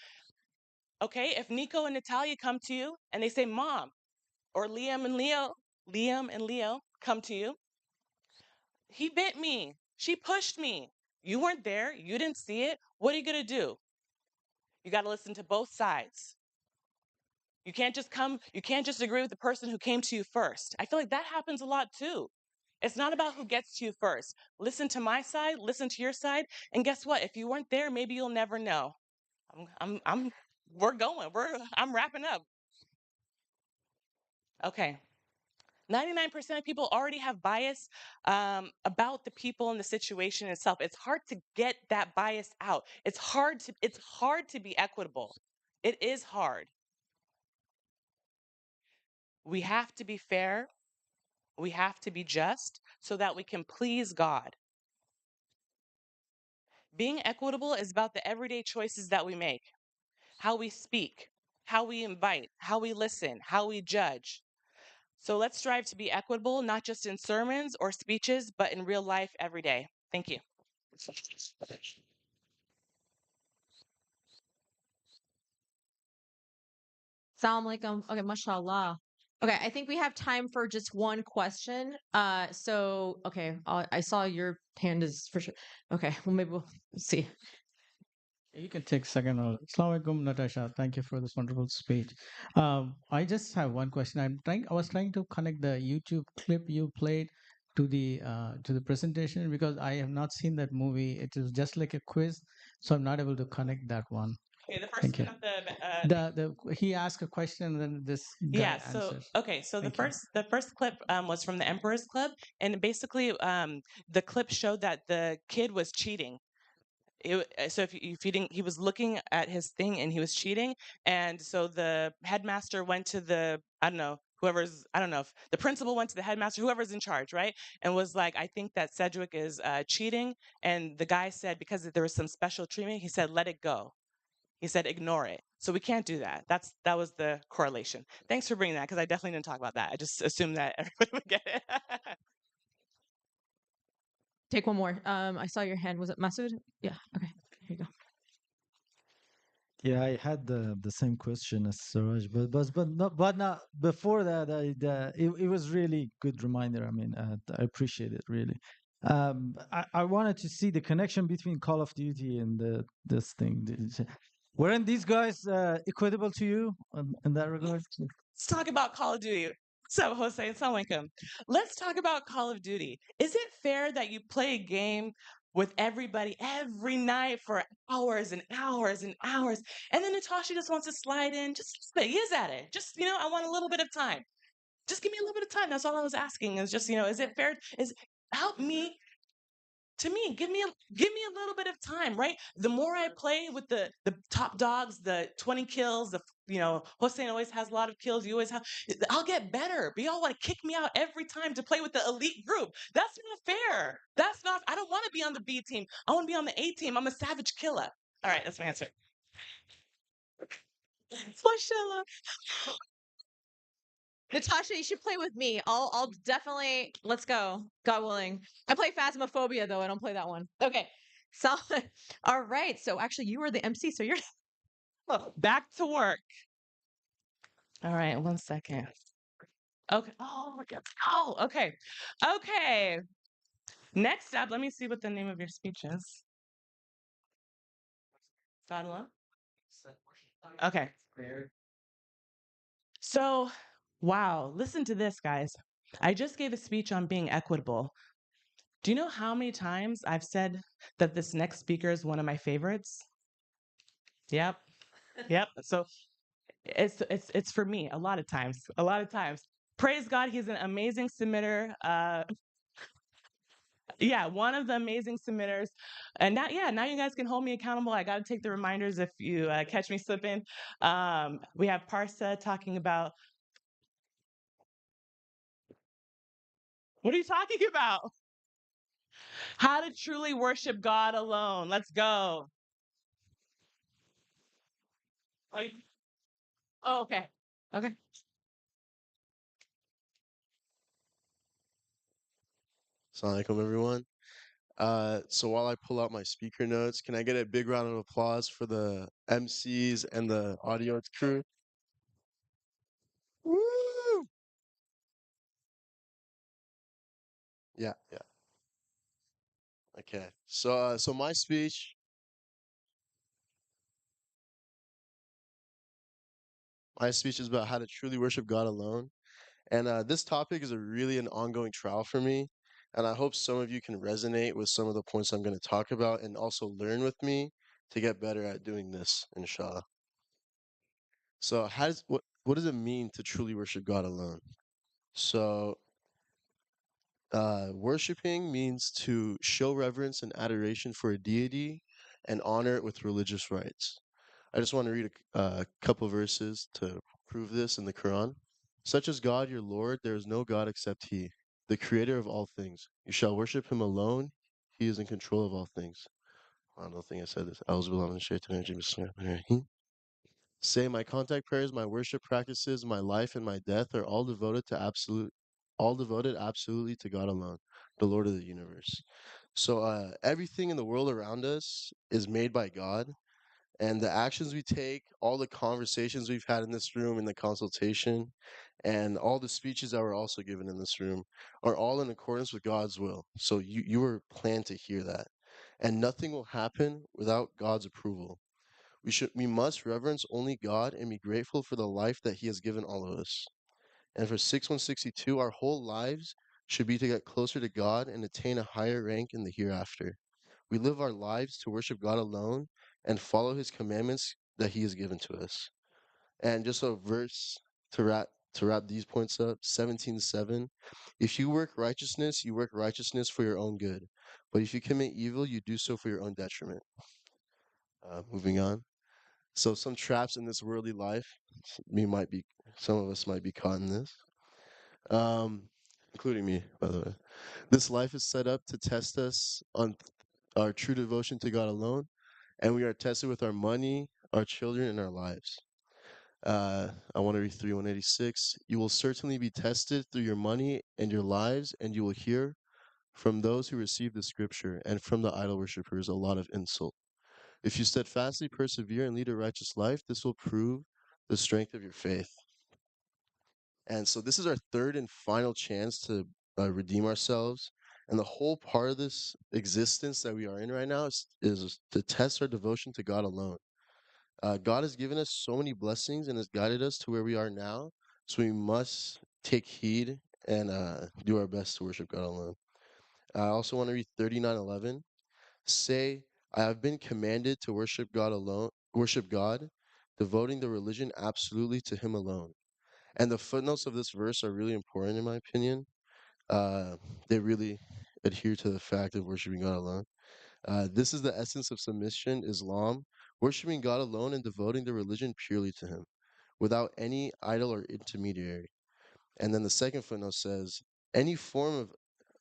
Okay, if Nico and Natalia come to you and they say, Mom, or Liam and Leo come to you, he bit me, she pushed me. You weren't there, you didn't see it. What are you gonna do? You gotta listen to both sides. You can't just agree with the person who came to you first. I feel like that happens a lot too. It's not about who gets to you first. Listen to my side, listen to your side, and guess what? If you weren't there, maybe you'll never know. I'm wrapping up. Okay. 99% of people already have bias about the people and the situation itself. It's hard to get that bias out. It's hard to be equitable. It is hard. We have to be fair. We have to be just so that we can please God. Being equitable is about the everyday choices that we make, how we speak, how we invite, how we listen, how we judge. So let's strive to be equitable, not just in sermons or speeches, but in real life every day. Thank you. Salam alaikum. Okay, mashallah. Okay, I think we have time for just one question. Okay, I saw your hand is for sure. Okay, well maybe we'll see. You can take second roll. Assalamu alaikum, Natasha. Thank you for this wonderful speech. I just have one question. I was trying to connect the YouTube clip you played to the presentation because I have not seen that movie. It is just like a quiz, so I'm not able to connect that one. Okay, the first Thank you. one, He asked a question and then this guy yeah. So answers. okay, so Thank you. the first clip was from the Emperor's Club, and basically the clip showed that the kid was cheating. So he was looking at his thing and he was cheating, and so the headmaster went to the I don't know if the principal went to the headmaster, whoever's in charge, right, and was like, I think that Cedric is cheating, and the guy said because there was some special treatment, he said let it go. He said ignore it. So we can't do that. That was the correlation. Thanks for bringing that because I definitely didn't talk about that. I just assumed that everybody would get it. Take one more. I saw your hand. Was it Masood? Yeah. Okay. Here you go. Yeah, I had the same question as Suraj, but not before that. It was really good reminder. I mean, I appreciate it really. I wanted to see the connection between Call of Duty and this thing. Weren't these guys equitable to you in that regard? Let's talk about Call of Duty. What's up, Jose? Assalamu alaikum. Let's talk about Call of Duty. Is it fair that you play a game with everybody every night for hours and hours and hours, and then Natasha just wants to slide in, just say, yes at it. Just, I want a little bit of time. Just give me a little bit of time. That's all I was asking. Is just, is it fair? Help me to me, give me a little bit of time, right? The more I play with the top dogs, the 20 kills, Hossein always has a lot of kills, you always have, I'll get better. But y'all want to kick me out every time to play with the elite group. That's not fair. I don't want to be on the B team. I want to be on the A team. I'm a savage killer. All right, that's my answer. Mashallah. Natasha, you should play with me. I'll definitely let's go. God willing. I play Phasmophobia though. I don't play that one. Okay. So all right. So actually you were the MC, so you're Back to work. All right, 1 second. Okay. Oh my God. Oh, okay. Okay. Next up, let me see what the name of your speech is. Fadla? Okay. So, wow, listen to this, guys. I just gave a speech on being equitable. Do you know how many times I've said that this next speaker is one of my favorites? Yep. Yep. So it's for me a lot of times. A lot of times. Praise God, he's an amazing submitter. Yeah, one of the amazing submitters. And now you guys can hold me accountable. I got to take the reminders if you catch me slipping. We have Parsa talking about. What are you talking about? How to truly worship God alone. Let's go. Oh, okay. Okay. Assalamu alaikum, everyone. So while I pull out my speaker notes, can I get a big round of applause for the MCs and the audience crew? Woo! Yeah, yeah. Okay. So my speech is about how to truly worship God alone. And this topic is an ongoing trial for me. And I hope some of you can resonate with some of the points I'm going to talk about and also learn with me to get better at doing this, inshallah. So what does it mean to truly worship God alone? So worshiping means to show reverence and adoration for a deity and honor it with religious rites. I just want to read a couple verses to prove this in the Quran. Such as God, your Lord, there is no God except He, the creator of all things. You shall worship Him alone. He is in control of all things. I don't think I said this. Say, my contact prayers, my worship practices, my life, and my death are all devoted absolutely to God alone, the Lord of the universe. So everything in the world around us is made by God, and the actions we take, all the conversations we've had in this room in the consultation, and all the speeches that were also given in this room are all in accordance with God's will. So you were planned to hear that. And nothing will happen without God's approval. We must reverence only God and be grateful for the life that He has given all of us. And for 6162, our whole lives should be to get closer to God and attain a higher rank in the hereafter. We live our lives to worship God alone and follow His commandments that He has given to us. And just a verse to wrap these points up, 17:7. If you work righteousness, you work righteousness for your own good. But if you commit evil, you do so for your own detriment. Moving on. So some traps in this worldly life, some of us might be caught in this, including me, by the way. This life is set up to test us on our true devotion to God alone, and we are tested with our money, our children, and our lives. I want to read 3:186. You will certainly be tested through your money and your lives, and you will hear from those who receive the scripture and from the idol worshippers a lot of insult. If you steadfastly persevere and lead a righteous life, this will prove the strength of your faith. And so this is our third and final chance to redeem ourselves. And the whole part of this existence that we are in right now is to test our devotion to God alone. God has given us so many blessings and has guided us to where we are now. So we must take heed and do our best to worship God alone. I also want to read 39:11. Say, I have been commanded to worship God alone, worship God, devoting the religion absolutely to Him alone. And the footnotes of this verse are really important in my opinion. They really adhere to the fact of worshiping God alone. This is the essence of submission, Islam, worshiping God alone and devoting the religion purely to Him, without any idol or intermediary. And then the second footnote says, any form of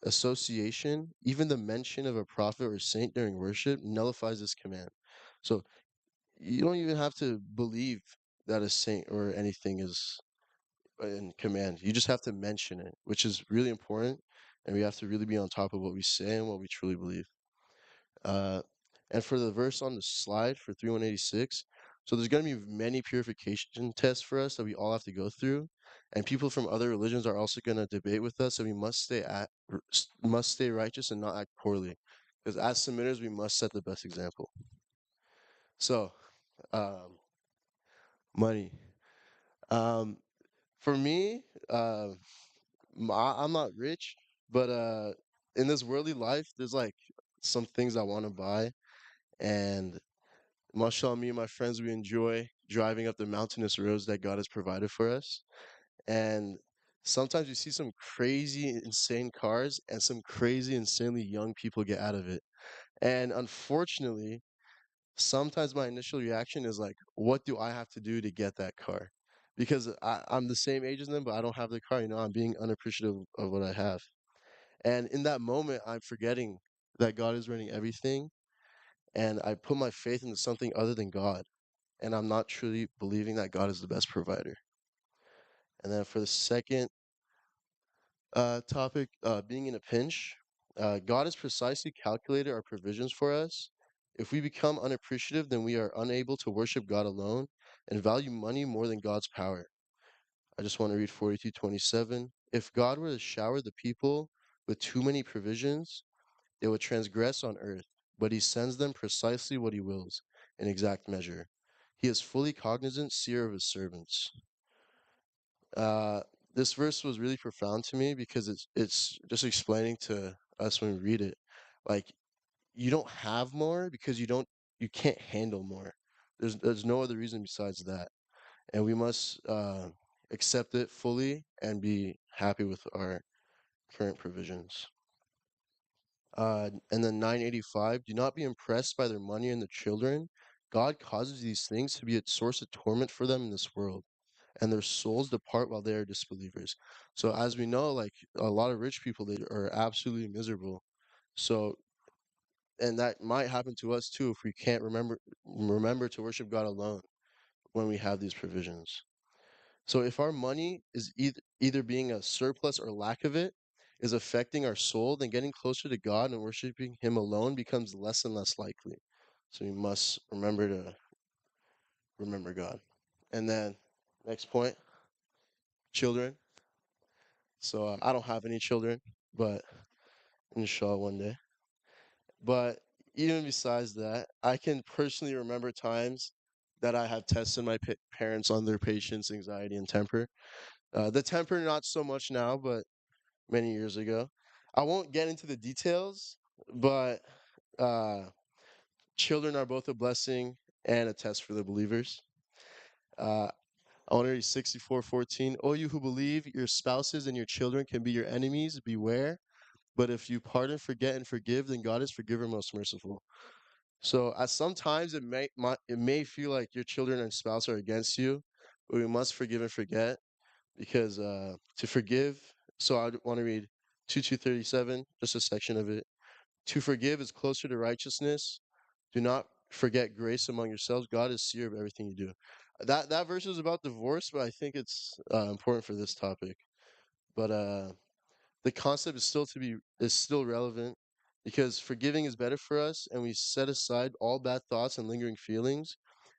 association, even the mention of a prophet or saint during worship, nullifies this command. So you don't even have to believe that a saint or anything is in command. You just have to mention it, which is really important. And we have to really be on top of what we say and what we truly believe. And for the verse on the slide for 3186, so there's going to be many purification tests for us that we all have to go through, and people from other religions are also going to debate with us, and we must stay righteous and not act poorly, because as submitters we must set the best example. So, money. For me, I'm not rich, but in this worldly life, there's like some things I want to buy, and mashallah, me and my friends, we enjoy driving up the mountainous roads that God has provided for us. And sometimes you see some crazy, insane cars and some crazy, insanely young people get out of it. And unfortunately, sometimes my initial reaction is like, what do I have to do to get that car? Because I'm the same age as them, but I don't have the car. I'm being unappreciative of what I have. And in that moment, I'm forgetting that God is running everything. And I put my faith into something other than God. And I'm not truly believing that God is the best provider. And then for the second topic, being in a pinch, God has precisely calculated our provisions for us. If we become unappreciative, then we are unable to worship God alone and value money more than God's power. I just want to read 42:27. If God were to shower the people with too many provisions, they would transgress on earth, but he sends them precisely what he wills, in exact measure. He is fully cognizant, seer of his servants. This verse was really profound to me because it's just explaining to us when we read it, like you don't have more because you can't handle more. There's no other reason besides that, and we must accept it fully and be happy with our current provisions. And then 985, do not be impressed by their money and their children. God causes these things to be a source of torment for them in this world, and their souls depart while they are disbelievers. So as we know, like a lot of rich people, they are absolutely miserable. So, and that might happen to us too if we can't remember to worship God alone when we have these provisions. So if our money is either being a surplus or lack of it is affecting our soul, then getting closer to God and worshiping him alone becomes less and less likely. So we must remember to remember God. And then next point, children. So I don't have any children, but inshallah one day. But even besides that, I can personally remember times that I have tested my parents on their patience, anxiety, and temper. The temper, not so much now, but many years ago. I won't get into the details, but children are both a blessing and a test for the believers. I want to read 64:14. O you who believe, your spouses and your children can be your enemies. Beware. But if you pardon, forget, and forgive, then God is forgiver, most merciful. So at sometimes it may feel like your children and spouse are against you, but we must forgive and forget because to forgive. So I want to read 2:37, just a section of it. To forgive is closer to righteousness. Do not forget grace among yourselves. God is seer of everything you do. That verse is about divorce, but I think it's important for this topic. But the concept is still relevant because forgiving is better for us, and we set aside all bad thoughts and lingering feelings,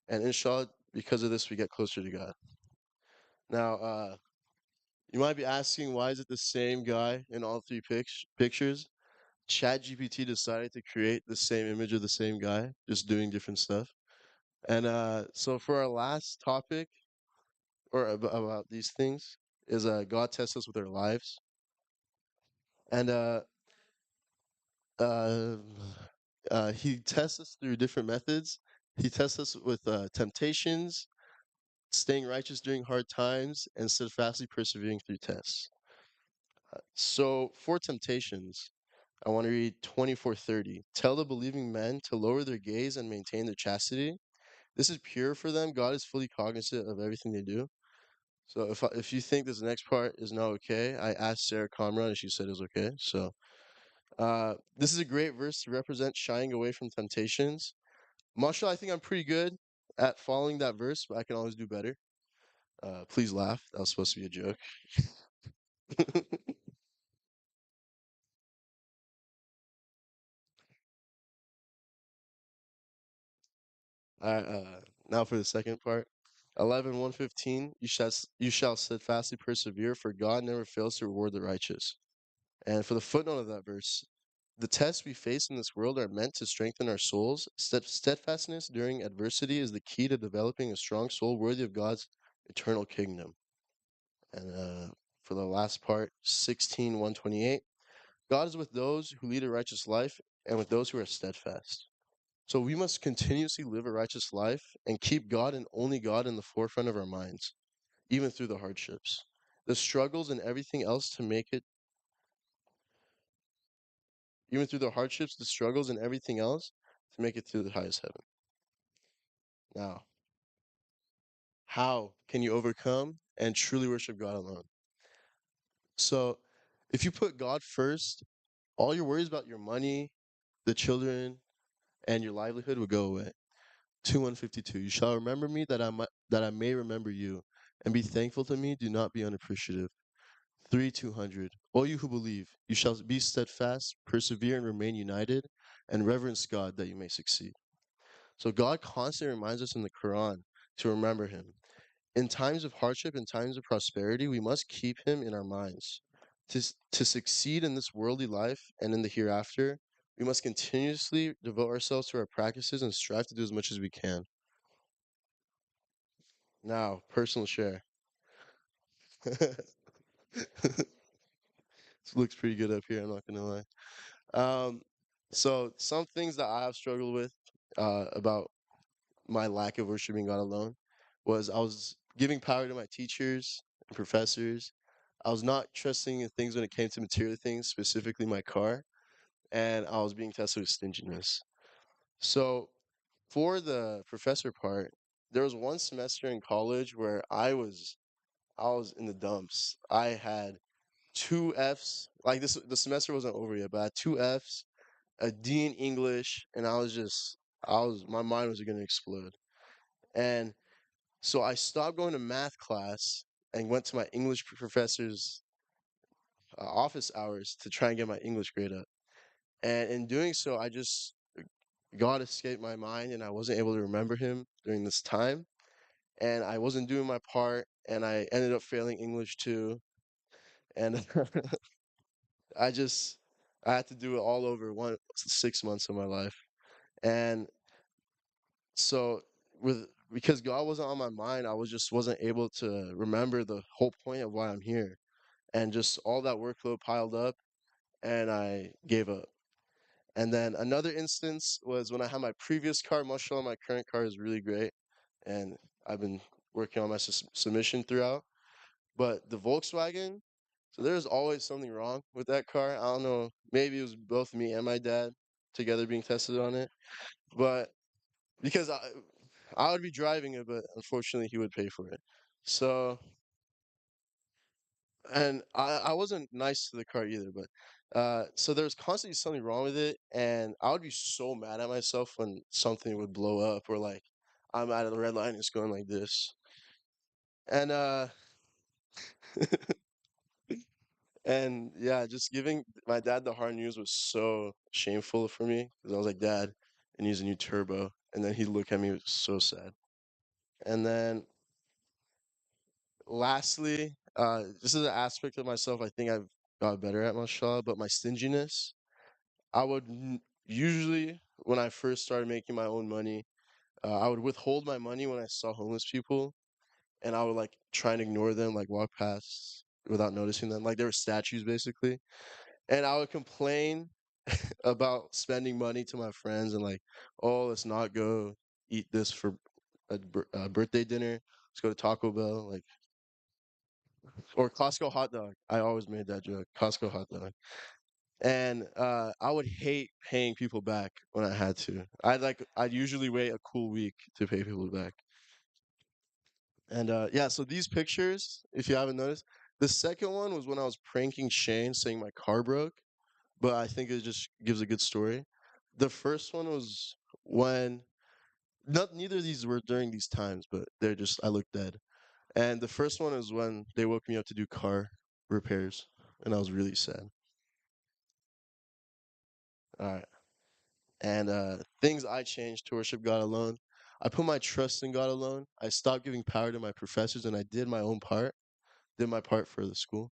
and inshallah, because of this, we get closer to God. Now, you might be asking, why is it the same guy in all three pictures? ChatGPT decided to create the same image of the same guy, just doing different stuff. And so for our last topic, or about these things, is God tests us with our lives. And he tests us through different methods. He tests us with temptations, staying righteous during hard times, and steadfastly persevering through tests. So for temptations, I want to read 24:30. Tell the believing men to lower their gaze and maintain their chastity. This is pure for them. God is fully cognizant of everything they do. So if you think this next part is not okay, I asked Sarah Comrade and she said it was okay. So this is a great verse to represent shying away from temptations. Mashallah, I think I'm pretty good at following that verse, but I can always do better. Please laugh. That was supposed to be a joke. All right, now for the second part. 11:115. You shall steadfastly persevere, for God never fails to reward the righteous. And for the footnote of that verse, the tests we face in this world are meant to strengthen our souls. Steadfastness during adversity is the key to developing a strong soul worthy of God's eternal kingdom. And for the last part, 16:128. God is with those who lead a righteous life and with those who are steadfast. So we must continuously live a righteous life and keep God and only God in the forefront of our minds, even through the hardships, the struggles, and everything else to make it. Even through the hardships, the struggles, and everything else to make it to the highest heaven. Now, how can you overcome and truly worship God alone? So, if you put God first, all your worries about your money, the children, and your livelihood will go away. 2:152. You shall remember me that I may remember you, and be thankful to me. Do not be unappreciative. 3:200. O you who believe, you shall be steadfast, persevere, and remain united, and reverence God that you may succeed. So God constantly reminds us in the Quran to remember Him. In times of hardship, in times of prosperity, we must keep Him in our minds. To succeed in this worldly life and in the hereafter, we must continuously devote ourselves to our practices and strive to do as much as we can. Now, personal share. This looks pretty good up here, I'm not gonna lie. So some things that I have struggled with about my lack of worshiping God alone was I was giving power to my teachers and professors. I was not trusting in things when it came to material things, specifically my car, and I was being tested with stinginess. So for the professor part, there was one semester in college where I was in the dumps. I had two Fs. Like the semester wasn't over yet, but I had two Fs, a D in English, and my mind was gonna explode. And so I stopped going to math class and went to my English professor's office hours to try and get my English grade up. And in doing so, God escaped my mind, and I wasn't able to remember him during this time. And I wasn't doing my part, and I ended up failing English too. And I just I had to do it all over 6 months of my life. And so with because God wasn't on my mind, I wasn't able to remember the whole point of why I'm here. And just all that workload piled up, and I gave up. And then another instance was when I had my previous car. Mashallah, my current car is really great, and I've been working on my submission throughout. But the Volkswagen, so there's always something wrong with that car. I don't know, maybe it was both me and my dad together being tested on it. But because I would be driving it, but unfortunately he would pay for it. So, and I wasn't nice to the car either, but so there was constantly something wrong with it, and I would be so mad at myself when something would blow up, or like I'm at a red light and it's going like this. And and yeah, just giving my dad the hard news was so shameful for me, because I was like, Dad, it needs a new turbo. And then he'd look at me, it was so sad. And then lastly, this is an aspect of myself I think I've got better at, mashallah, but my stinginess. I would usually, when I first started making my own money, I would withhold my money when I saw homeless people, and I would like try and ignore them, like walk past without noticing them, like they were statues basically. And I would complain about spending money to my friends and like, oh, let's not go eat this for a birthday dinner. Let's go to Taco Bell, like, or Costco hot dog. I always made that joke, Costco hot dog. And I would hate paying people back when I had to. I'd usually wait a cool week to pay people back. And yeah, so these pictures, if you haven't noticed, the second one was when I was pranking Shane saying my car broke, but I think it just gives a good story. The first one was when neither of these were during these times, but I look dead. And the first one is when they woke me up to do car repairs, and I was really sad. All right. And things I changed to worship God alone. I put my trust in God alone. I stopped giving power to my professors, and I did my own part. Did my part for the school.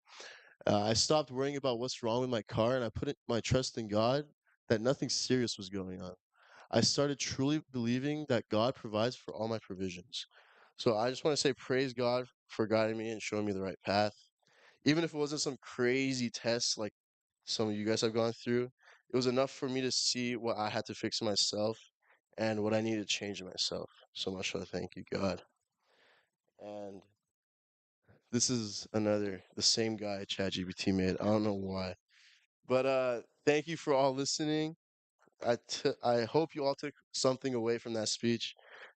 I stopped worrying about what's wrong with my car, and I put my trust in God that nothing serious was going on. I started truly believing that God provides for all my provisions. So I just want to say praise God for guiding me and showing me the right path. Even if it wasn't some crazy test like some of you guys have gone through, it was enough for me to see what I had to fix in myself and what I needed to change in myself. So much I thank you, God. And this is the same guy ChatGPT made. I don't know why. But thank you for all listening. I hope you all took something away from that speech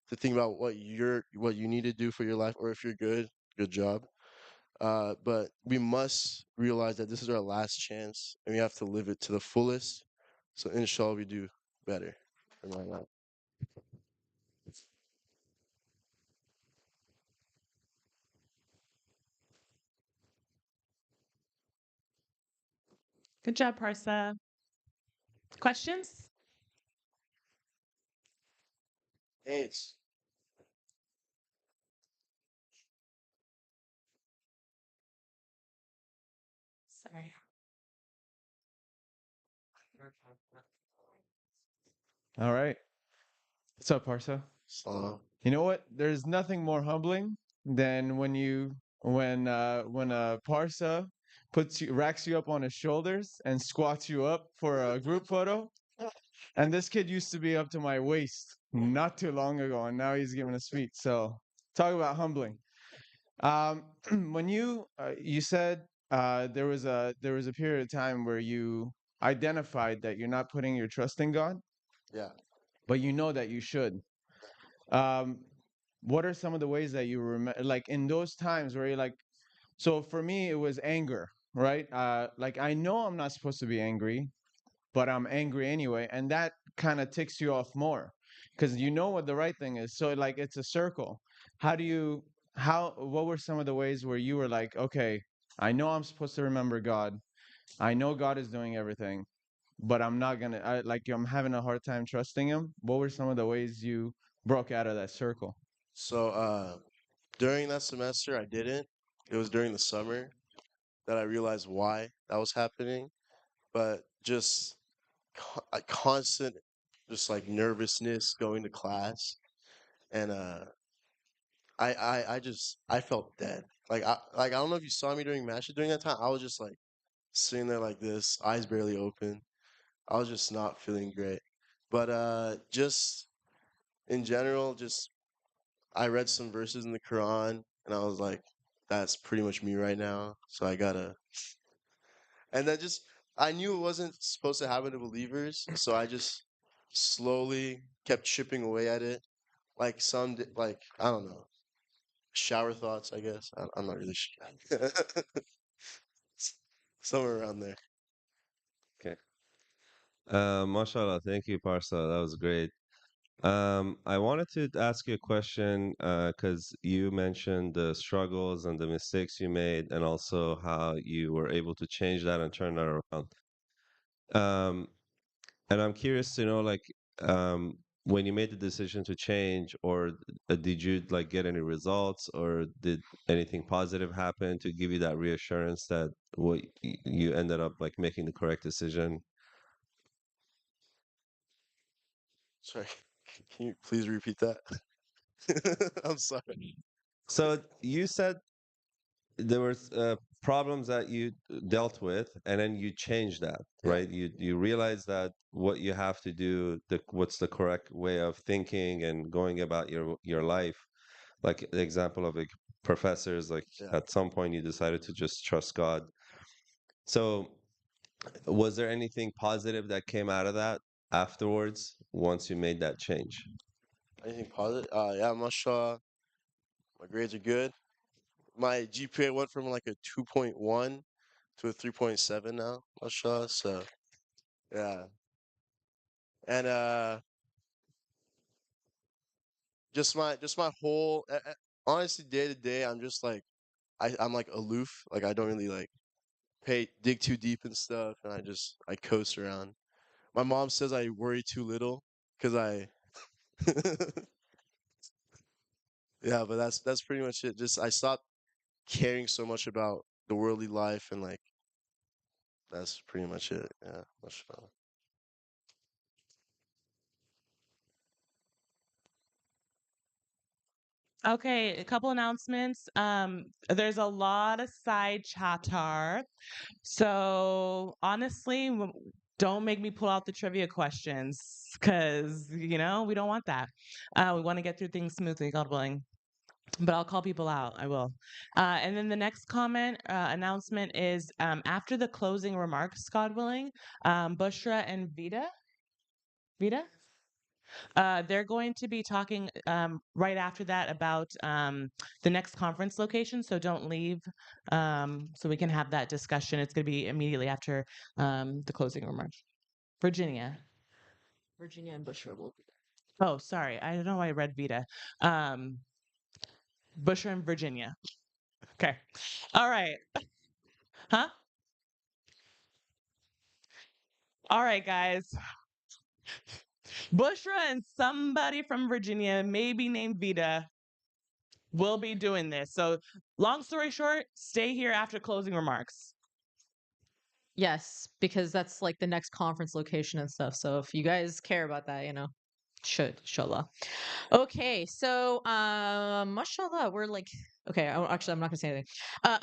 to think about what you need to do for your life, or if you're good job. But we must realize that this is our last chance, and we have to live it to the fullest. So inshallah, we do better. Good job, Parsa. Questions? It's Sorry. All right. What's up, Parsa? slow. You know what? There's nothing more humbling than when Parsa racks you up on his shoulders and squats you up for a group photo. And this kid used to be up to my waist not too long ago, and now he's giving a speech. So talk about humbling. When you said there was a period of time where you identified that you're not putting your trust in God, Yeah. but you know that you should. Um, what are some of the ways that you remember, like in those times where you're like, so for me, it was anger, right? Like I know I'm not supposed to be angry, but I'm angry anyway, and that kind of ticks you off more because you know what the right thing is. So like it's a circle. How do you what were some of the ways where you were like, okay, I know I'm supposed to remember God. I know God is doing everything, but I'm not gonna I'm having a hard time trusting him. What were some of the ways you broke out of that circle? So during that semester, I didn't. It was during the summer that I realized why that was happening. But just a constant, just like nervousness going to class, and I felt dead. I don't know if you saw me during matches during that time. I was just like sitting there like this, eyes barely open. I was just not feeling great. But just in general, just I read some verses in the Quran, and I was like, that's pretty much me right now. So I gotta, and then just I knew it wasn't supposed to happen to believers, so I just slowly kept chipping away at it. Like like I don't know, shower thoughts, I guess. I'm not really sure. Somewhere around there. Okay. Mashallah, thank you, Parsa. That was great. I wanted to ask you a question because you mentioned the struggles and the mistakes you made, and also how you were able to change that and turn that around. Um, and I'm curious to know, like, when you made the decision to change, or did you like get any results, or did anything positive happen to give you that reassurance that you ended up like making the correct decision? Sorry, can you please repeat that? I'm sorry. So you said there were problems that you dealt with, and then you changed that, Yeah. right? You realize that what you have to do, what's the correct way of thinking and going about your life. Like the example of like professors, like Yeah. at some point you decided to just trust God. So was there anything positive that came out of that afterwards once you made that change? Anything positive? Yeah, mashallah. My grades are good. My GPA went from like a 2.1 to a 3.7 now, mashallah. So yeah. And just my whole honestly day to day, I'm just like I'm like aloof. Like I don't really like dig too deep and stuff, and I coast around. My mom says I worry too little because I yeah, but that's pretty much it. Just I stopped caring so much about the worldly life, and like that's pretty much it. Yeah, mashallah. Okay, a couple announcements. There's a lot of side chatter. So honestly, don't make me pull out the trivia questions because, we don't want that. We want to get through things smoothly, God willing. But I'll call people out. I will. And then the next announcement is after the closing remarks, God willing, Bushra and Vida? They're going to be talking right after that about the next conference location. So don't leave so we can have that discussion. It's going to be immediately after the closing remarks. Virginia and Bushra will be there. Oh, sorry. I don't know why I read Vita. Bushra and Virginia. Okay. All right. Huh? All right, guys. Bushra and somebody from Virginia, maybe named Vita, will be doing this. So, long story short, stay here after closing remarks. Yes, because that's like the next conference location and stuff. So if you guys care about that, should inshallah. Okay, so mashallah, we're like okay, actually I'm not gonna say anything.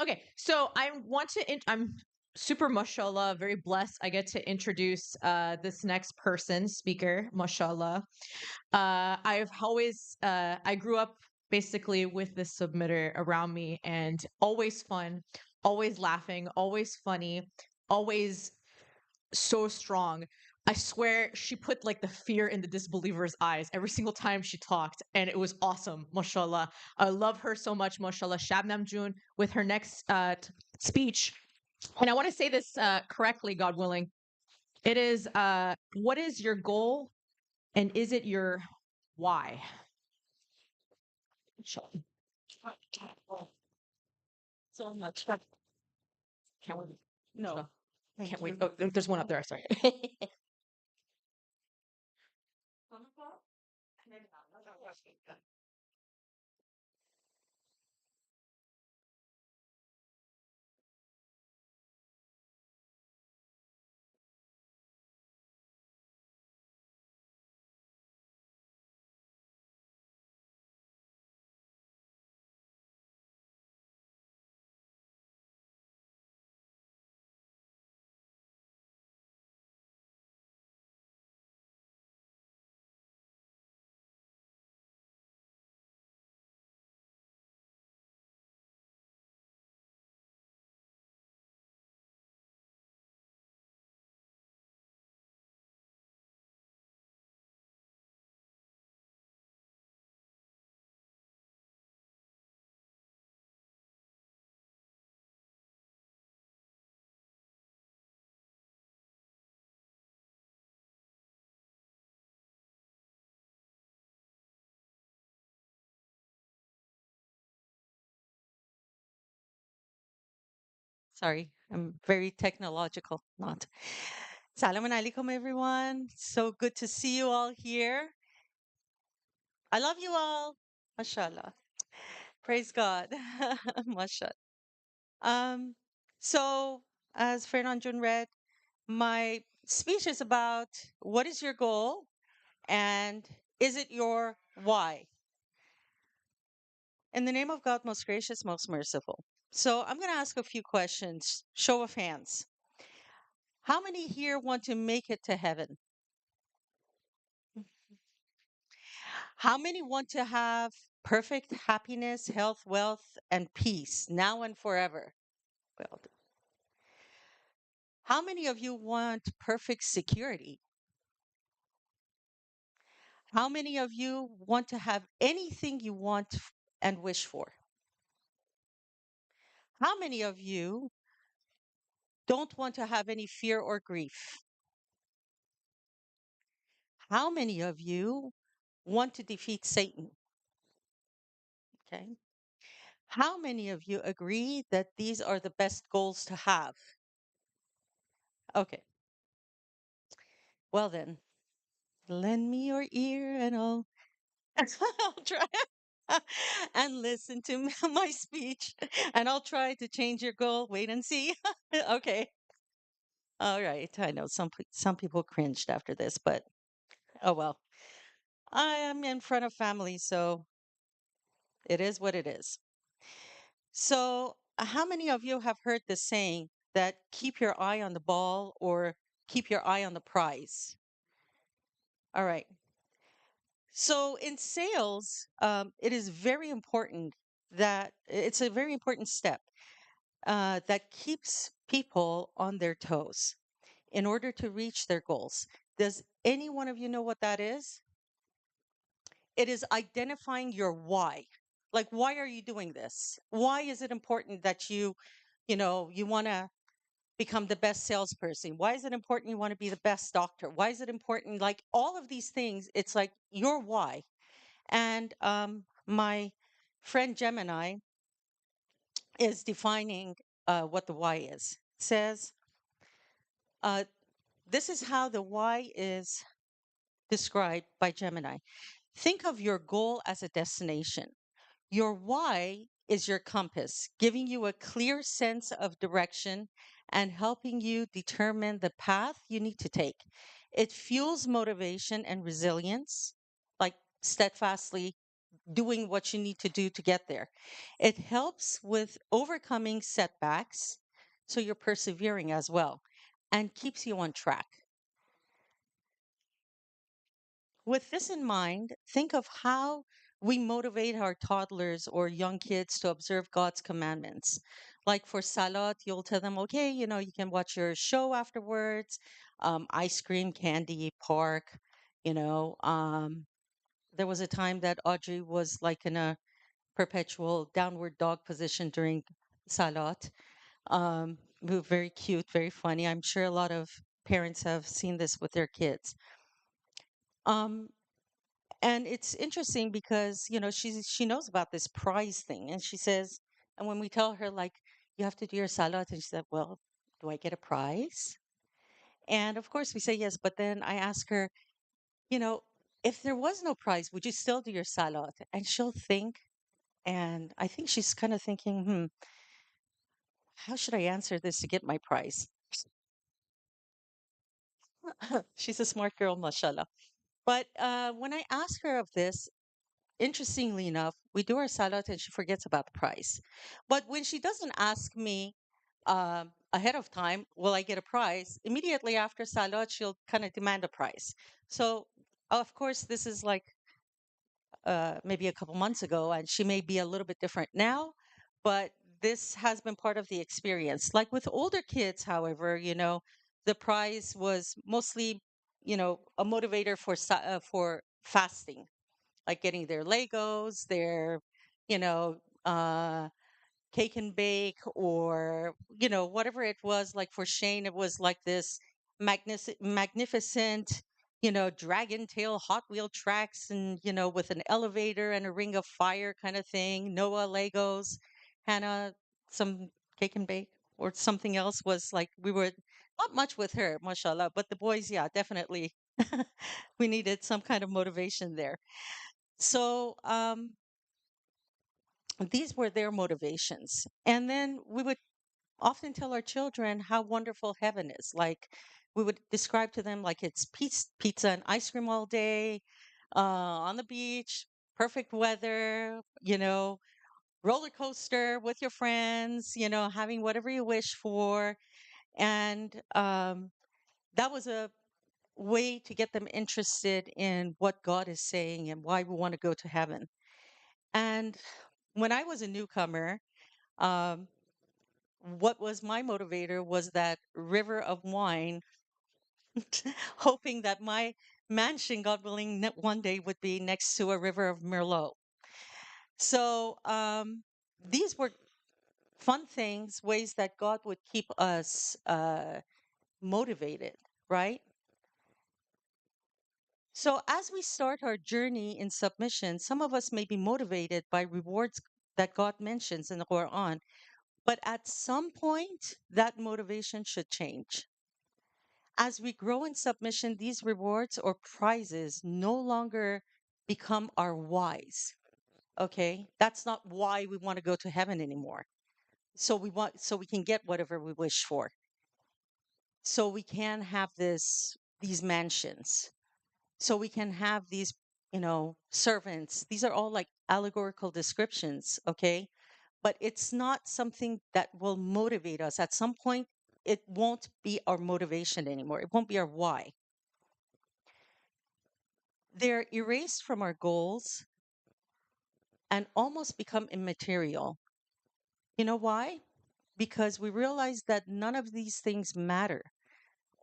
Okay, so I'm super mashallah, very blessed. I get to introduce this next person, speaker, mashallah. I've always I grew up basically with this submitter around me and always fun, always laughing, always funny, always so strong. I swear she put like the fear in the disbeliever's eyes every single time she talked, and it was awesome. Mashallah. I love her so much, mashallah. Shabnam June with her next speech. And I want to say this correctly, God willing. It is what is your goal and is it your why? Inshallah. So much. Can't wait. No. Can't wait. Oh, there's one up there. Sorry. Sorry, I'm very technological. Not. Salam alaikum, everyone. So good to see you all here. I love you all. Mashallah. Praise God. Mashallah. Um, so as Fernand Jun read, my speech is about what is your goal and is it your why? In the name of God, most gracious, most merciful. So I'm going to ask a few questions. Show of hands. How many here want to make it to heaven? How many want to have perfect happiness, health, wealth, and peace now and forever? Well, how many of you want perfect security? How many of you want to have anything you want and wish for? How many of you don't want to have any fear or grief? How many of you want to defeat Satan? Okay. How many of you agree that these are the best goals to have? Okay. Well, then, lend me your ear and I'll try and listen to my speech and I'll try to change your goal. Wait and see. Okay. All right. I know some people cringed after this, but oh well. I am in front of family, so it is what it is. So, how many of you have heard the saying that keep your eye on the ball or keep your eye on the prize? All right. So, in sales, it is very important that it's a very important step that keeps people on their toes in order to reach their goals. Does any one of you know what that is? It is identifying your why. Like, why are you doing this? Why is it important that you want to become the best salesperson? Why is it important you want to be the best doctor? Why is it important? Like all of these things, it's like your why. And my friend Gemini is defining what the why is. Says, this is how the why is described by Gemini. Think of your goal as a destination. Your why is your compass, giving you a clear sense of direction and helping you determine the path you need to take. It fuels motivation and resilience, like steadfastly doing what you need to do to get there. It helps with overcoming setbacks, so you're persevering as well, and keeps you on track. With this in mind, think of how we motivate our toddlers or young kids to observe God's commandments. Like for Salat, you'll tell them, okay, you can watch your show afterwards, ice cream, candy, park, you know. There was a time that Audrey was like in a perpetual downward dog position during Salat. Very cute, very funny. I'm sure a lot of parents have seen this with their kids. Um, and it's interesting because she knows about this prize thing, and she says, and when we tell her like you have to do your salat, and she said, well, do I get a prize? And of course we say yes, but then I ask her, if there was no prize, would you still do your salat? And she'll think, and I think she's kind of thinking, how should I answer this to get my prize? She's a smart girl, mashallah. But when I ask her of this, interestingly enough, we do our salat and she forgets about the prize. But when she doesn't ask me ahead of time, will I get a prize? Immediately after salat, she'll kind of demand a prize. So, of course, this is like maybe a couple months ago, and she may be a little bit different now, but this has been part of the experience. Like with older kids, however, the prize was mostly, a motivator for fasting, like getting their Legos, their, you know, cake and bake, or, whatever it was. Like for Shane, it was like this magnificent, dragon tail Hot Wheel tracks and, with an elevator and a ring of fire kind of thing. Noah, Legos, Hannah, some cake and bake or something else was like, we were not much with her, mashallah, but the boys, yeah, definitely. We needed some kind of motivation there. So these were their motivations. And then we would often tell our children how wonderful heaven is. Like we would describe to them like it's pizza and ice cream all day, on the beach, perfect weather, roller coaster with your friends, having whatever you wish for. And that was a way to get them interested in what God is saying and why we want to go to heaven. And when I was a newcomer, um, what was my motivator was that river of wine, hoping that my mansion, God willing, one day would be next to a river of Merlot. So these were fun things, ways that God would keep us motivated, right? So as we start our journey in submission, some of us may be motivated by rewards that God mentions in the Quran. But at some point, that motivation should change. As we grow in submission, these rewards or prizes no longer become our whys. Okay? That's not why we want to go to heaven anymore. So we can get whatever we wish for. So we can have these mansions. So we can have these, servants. These are all like allegorical descriptions, okay? But it's not something that will motivate us. At some point, it won't be our motivation anymore. It won't be our why. They're erased from our goals and almost become immaterial. You know why? Because we realize that none of these things matter.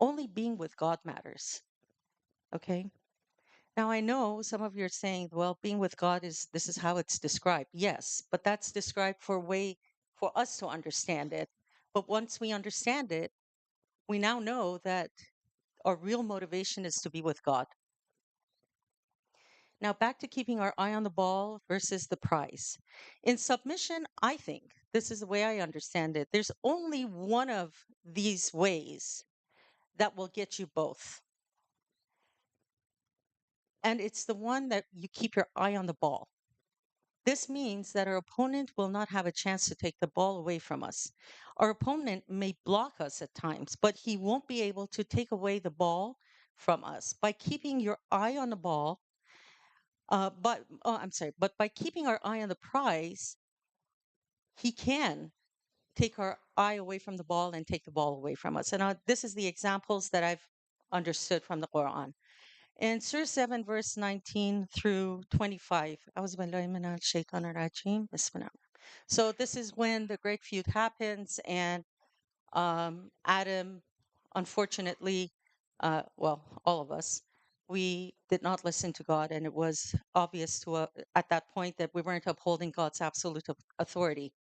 Only being with God matters. Okay? Now, I know some of you are saying, well, being with God this is how it's described. Yes, but that's described for a way for us to understand it. But once we understand it, we now know that our real motivation is to be with God. Now, back to keeping our eye on the ball versus the prize. In submission, I think this is the way I understand it. There's only one of these ways that will get you both. And it's the one that you keep your eye on the ball. This means that our opponent will not have a chance to take the ball away from us. Our opponent may block us at times, but he won't be able to take away the ball from us. By keeping your eye on the ball, but by keeping our eye on the prize, he can take our eye away from the ball and take the ball away from us. And this is the examples that I've understood from the Quran. In Surah 7, verse 19 through 25, so this is when the great feud happens, and Adam, unfortunately, well, all of us, we did not listen to God, and it was obvious to at that point that we weren't upholding God's absolute authority.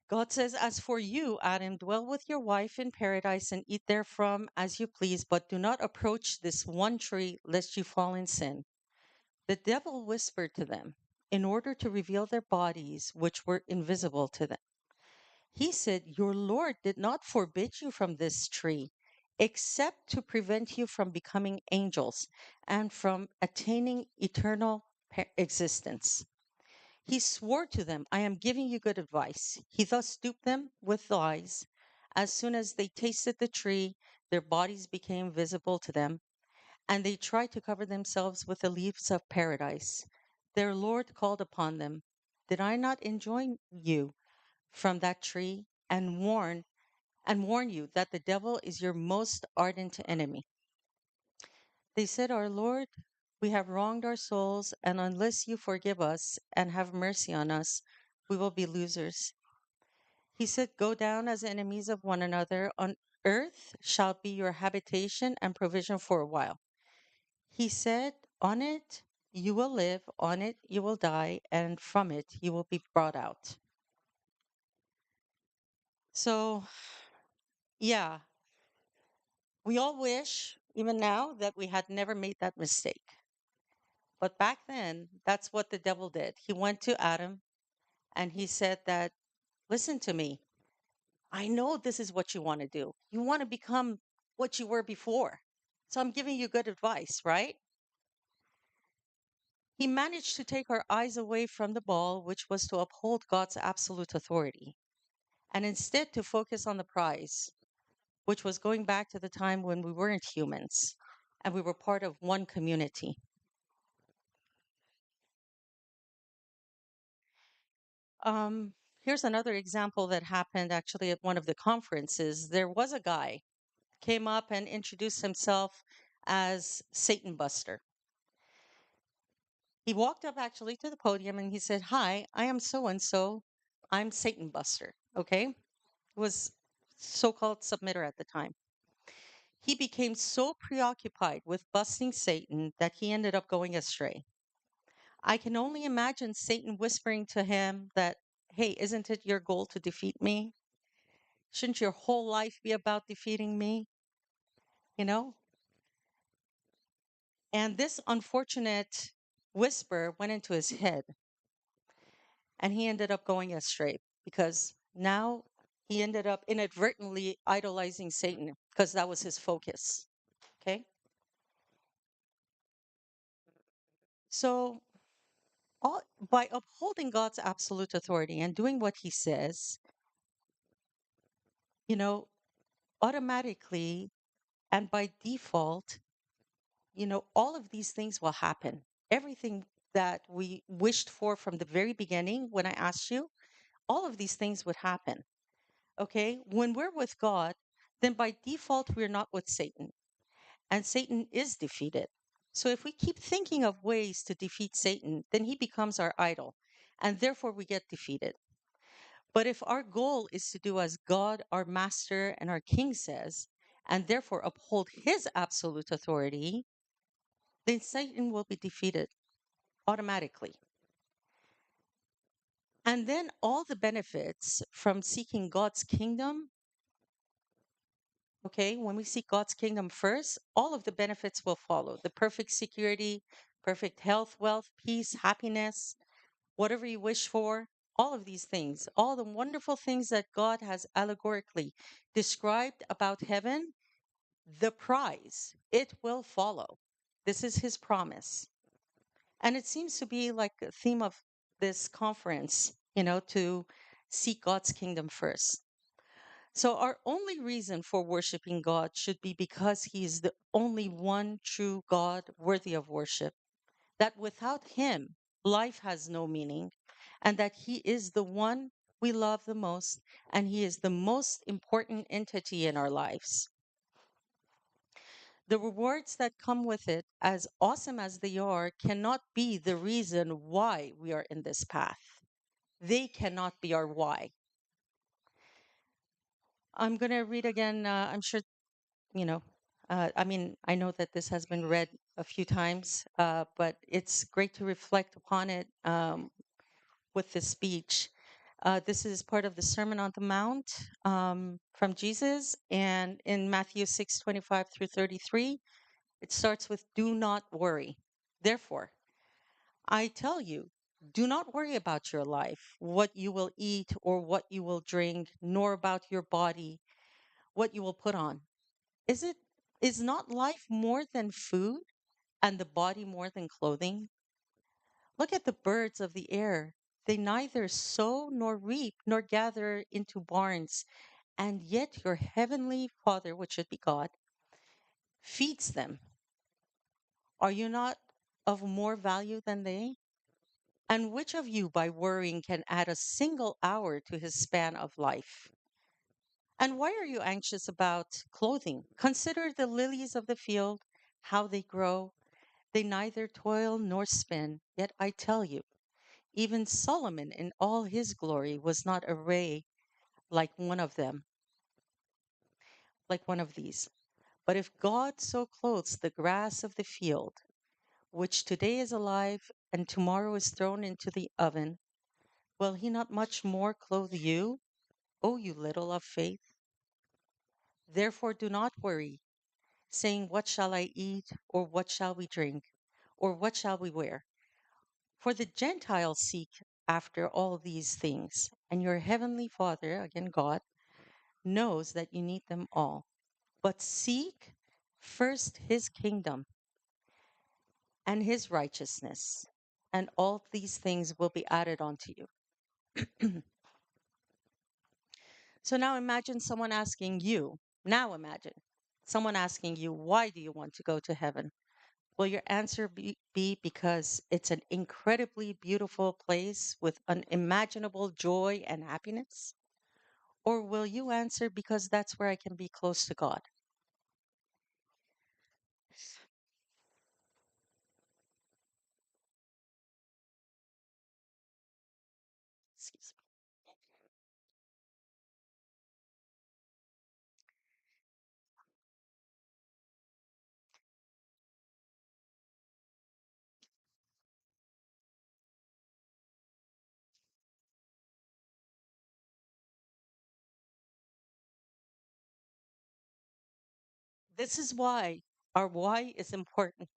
God says, as for you, Adam, dwell with your wife in paradise and eat therefrom as you please, but do not approach this one tree lest you fall in sin. The devil whispered to them in order to reveal their bodies, which were invisible to them. He said, your Lord did not forbid you from this tree, except to prevent you from becoming angels and from attaining eternal existence. He swore to them, I am giving you good advice. He thus duped them with lies. As soon as they tasted the tree, their bodies became visible to them, and they tried to cover themselves with the leaves of paradise. Their Lord called upon them, did I not enjoin you from that tree and warn you that the devil is your most ardent enemy? They said, our Lord, we have wronged our souls, and unless you forgive us and have mercy on us, we will be losers. He said, go down as enemies of one another. On earth shall be your habitation and provision for a while. He said, on it you will live, on it you will die, and from it you will be brought out. So, yeah, we all wish, even now, that we had never made that mistake. But back then, that's what the devil did. He went to Adam and he said that, listen to me. I know this is what you want to do. You want to become what you were before. So I'm giving you good advice, right? He managed to take our eyes away from the ball, which was to uphold God's absolute authority, and instead to focus on the prize, which was going back to the time when we weren't humans and we were part of one community. Here's another example that happened actually at one of the conferences. There was a guy came up and introduced himself as Satan Buster. He walked up actually to the podium and he said, hi, I am so and so. I'm Satan Buster. Okay. He was so-called submitter at the time. He became so preoccupied with busting Satan that he ended up going astray. I can only imagine Satan whispering to him that, hey, isn't it your goal to defeat me? Shouldn't your whole life be about defeating me? You know? And this unfortunate whisper went into his head. And he ended up going astray because now he ended up inadvertently idolizing Satan because that was his focus. Okay? So, by upholding God's absolute authority and doing what he says, you know, automatically and by default, you know, all of these things will happen. Everything that we wished for from the very beginning, when I asked you, all of these things would happen. Okay? When we're with God, then by default, we're not with Satan. And Satan is defeated. So if we keep thinking of ways to defeat Satan, then he becomes our idol. And therefore, we get defeated. But if our goal is to do as God, our master, and our king says, and therefore uphold his absolute authority, then Satan will be defeated automatically. And then all the benefits from seeking God's kingdom, okay, when we seek God's kingdom first, all of the benefits will follow. The perfect security, perfect health, wealth, peace, happiness, whatever you wish for, all of these things, all the wonderful things that God has allegorically described about heaven the prize, it will follow. This is his promise. And it seems to be like a theme of this conference, to seek God's kingdom first. So, our only reason for worshiping God should be because He is the only one true God worthy of worship, that without Him, life has no meaning, and that He is the one we love the most, and He is the most important entity in our lives. The rewards that come with it, as awesome as they are, cannot be the reason why we are in this path. They cannot be our why. I'm going to read again. I'm sure, I know that this has been read a few times, but it's great to reflect upon it with this speech. This is part of the Sermon on the Mount from Jesus, and in Matthew 6:25 through 33, it starts with, "Do not worry. Therefore, I tell you, do not worry about your life, what you will eat or what you will drink, nor about your body, what you will put on. Is not life more than food, and the body more than clothing? Look at the birds of the air. They neither sow nor reap nor gather into barns, and yet your heavenly Father, which should be God, feeds them. Are you not of more value than they? And which of you, by worrying, can add a single hour to his span of life? And why are you anxious about clothing? Consider the lilies of the field, how they grow. They neither toil nor spin. Yet I tell you, even Solomon in all his glory was not arrayed like one of them, like one of these. But if God so clothes the grass of the field, which today is alive and tomorrow is thrown into the oven, will he not much more clothe you, O you little of faith? Therefore do not worry, saying, what shall I eat, or what shall we drink, or what shall we wear? For the Gentiles seek after all these things, and your heavenly Father, again God, knows that you need them all. But seek first his kingdom and his righteousness, and all these things will be added onto you. So now imagine someone asking you, why do you want to go to heaven? Will your answer be because it's an incredibly beautiful place with unimaginable joy and happiness? Or will you answer because that's where I can be close to God? Excuse me. This is why our why is important.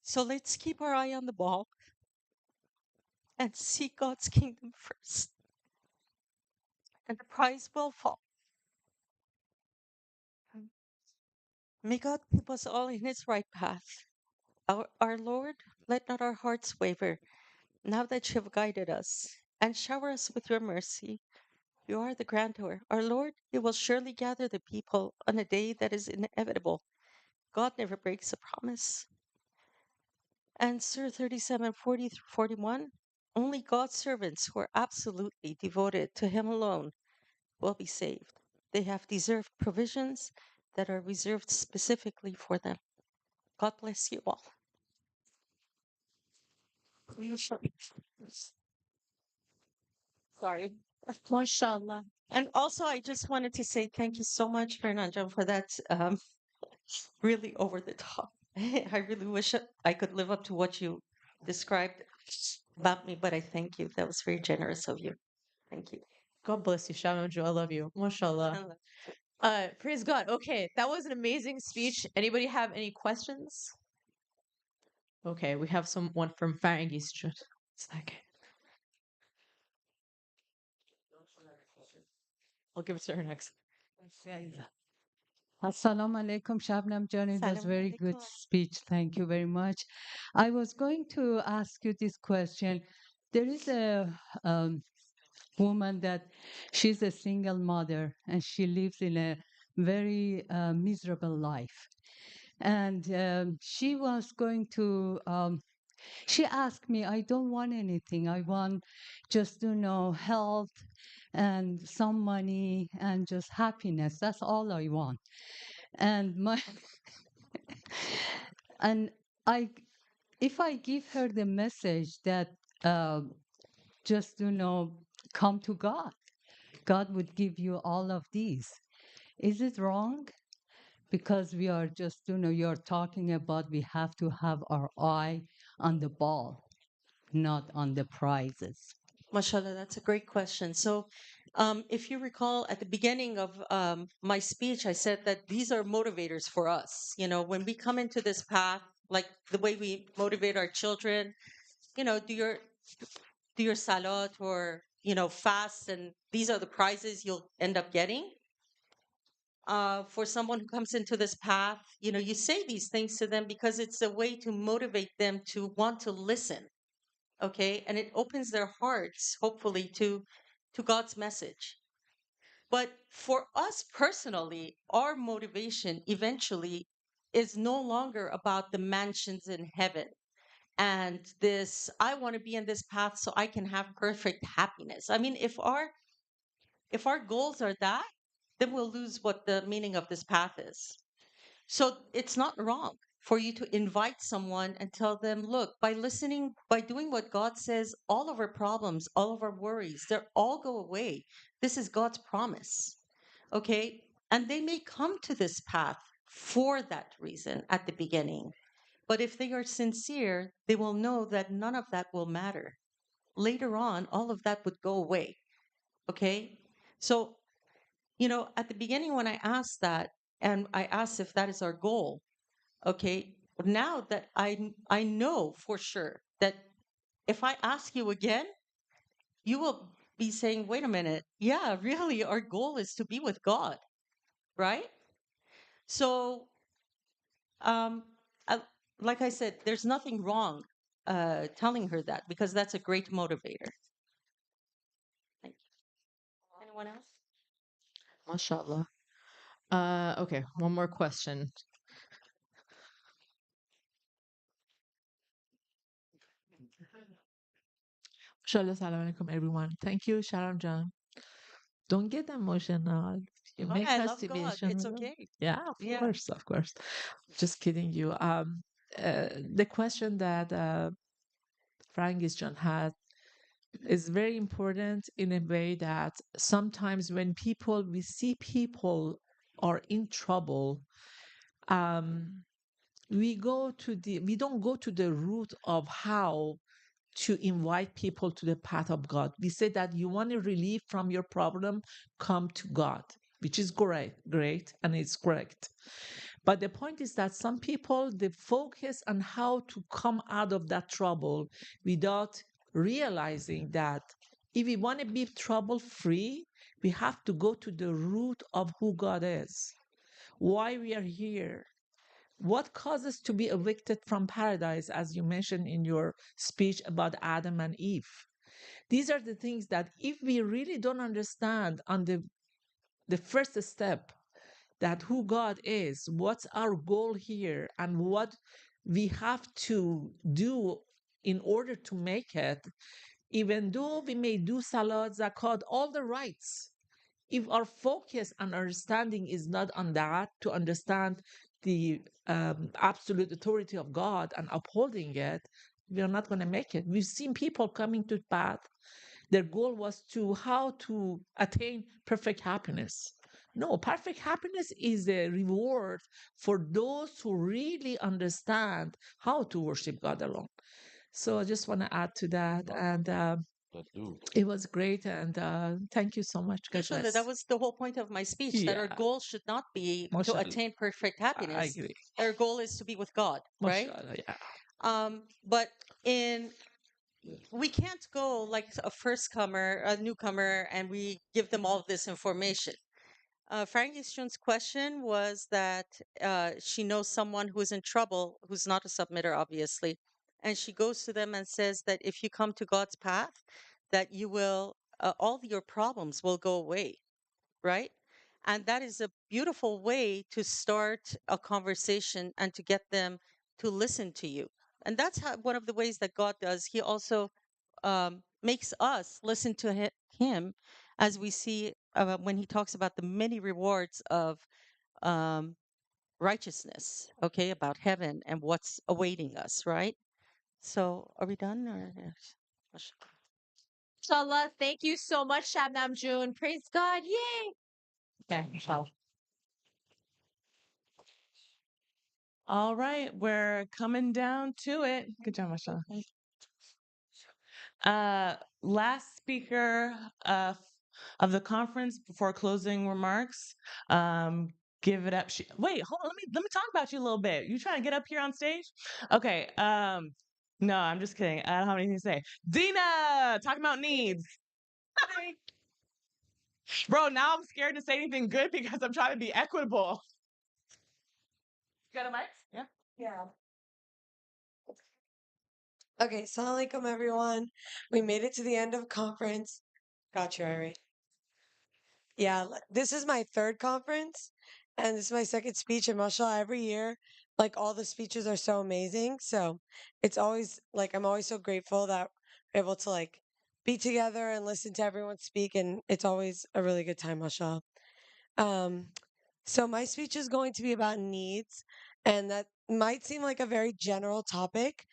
So let's keep our eye on the ball and seek God's kingdom first. And the prize will fall. May God keep us all in his right path. Our Lord, let not our hearts waver, now that you have guided us, and shower us with your mercy. You are the grantor. Our Lord, you will surely gather the people on a day that is inevitable. God never breaks a promise. Answer 37:40 through 41. Only God's servants who are absolutely devoted to him alone will be saved. They have deserved provisions that are reserved specifically for them. God bless you all. Sorry. MashaAllah. And also, I just wanted to say thank you so much, Fernanda, for that really over the top. I really wish I could live up to what you described about me, but I thank you. That was very generous of you. Thank you. God bless you, Shalom Joe. I love you. MashaAllah. Praise God. Okay, that was an amazing speech. Anybody have any questions? Okay, we have one from Farangi Street. Okay. I'll give it to her next. Assalamu alaikum, Shabnam Jan. It was Salam very good alaikum. speech. Thank you very much. I was going to ask you this question. There is a woman that she's a single mother and she lives in a very miserable life. And she was going to, she asked me, I don't want anything. I want just, health and some money and just happiness. That's all I want. And and I, if I give her the message that uh, just, come to God, God would give you all of these. Is it wrong? Because we are just, you're talking about we have to have our eye on the ball, not on the prizes. Mashallah, that's a great question. So, if you recall at the beginning of my speech, I said that these are motivators for us. When we come into this path, like the way we motivate our children, do your salat or fast, and these are the prizes you'll end up getting. For someone who comes into this path, you say these things to them because it's a way to motivate them to want to listen. Okay, and it opens their hearts, hopefully, to God's message. But for us personally, our motivation eventually is no longer about the mansions in heaven and this I want to be in this path so I can have perfect happiness. I mean, if our goals are that, then we'll lose what the meaning of this path is. So it's not wrong for you to invite someone and tell them, look, by listening, by doing what God says, all of our problems, all of our worries, they all go away. This is God's promise. Okay. And they may come to this path for that reason at the beginning. But if they are sincere, they will know that none of that will matter. Later on, all of that would go away. Okay. So, at the beginning, when I asked that, and I asked if that is our goal, okay, now that I know for sure that if I ask you again, you will be saying, wait a minute, yeah, really, our goal is to be with God, right? So, um, I, like I said, there's nothing wrong telling her that because that's a great motivator. Thank you. Anyone else? MashaAllah. Okay, one more question. Shalom alaikum, everyone. Thank you, Sharon John. Don't get emotional. You make I us love to be God. It's emotional. okay. Yeah, of Yeah. course, of course. Just kidding you. The question that Frangis John had is very important in a way that sometimes when we see people are in trouble, we don't go to the root of how to invite people to the path of God. We say that you want a relief from your problem, come to God, which is great, and it's correct. But the point is that some people, they focus on how to come out of that trouble without realizing that if we want to be trouble free, we have to go to the root of who God is, why we are here, what causes to be evicted from paradise, as you mentioned in your speech about Adam and Eve. These are the things that if we really don't understand on the first step, that who God is, what's our goal here, and what we have to do in order to make it, even though we may do salat, zakat, all the rights, if our focus and understanding is not on that, to understand the absolute authority of God and upholding it, we are not going to make it. We've seen people coming to path. Their goal was how to attain perfect happiness. No, perfect happiness is a reward for those who really understand how to worship God alone. So I just want to add to that. And it was great. And thank you so much. God Mashallah, bless. that was the whole point of my speech, that our Yeah. goal should not be to Mashallah. attain perfect I happiness. agree. Our goal is to be with God, right? Mashallah, yeah. But we can't go like a first comer, a newcomer, and we give them all of this information. Frankie Shun's question was that she knows someone who's in trouble, who's not a submitter, obviously, and she goes to them and says that if you come to God's path, that you will, all your problems will go away, right? And that is a beautiful way to start a conversation and to get them to listen to you. And that's how, one of the ways that God does. He also makes us listen to him, as we see when he talks about the many rewards of um, righteousness, okay, about heaven and what's awaiting us, right? So are we done? Or yes? Inshallah, thank you so much, Shabnam June. Praise God. Yay. Okay, inshallah. All right, we're coming down to it. Good job, Mashallah. Last speaker of the conference before closing remarks. Give it up. Wait, hold on. Let me talk about you a little bit. You trying to get up here on stage? Okay. No, I'm just kidding. I don't have anything to say. Dina, talking about needs. Bro, now I'm scared to say anything good because I'm trying to be equitable. You got a mic? Yeah. Yeah. Okay, Assalamu alaikum, everyone. We made it to the end of conference. Got you, Ari. Yeah, this is my third conference, and this is my second speech. And mashallah, every year, like all the speeches are so amazing. So it's always like I'm always so grateful that we're able to like be together and listen to everyone speak, and it's always a really good time, mashallah. So my speech is going to be about needs, and that might seem like a very general topic,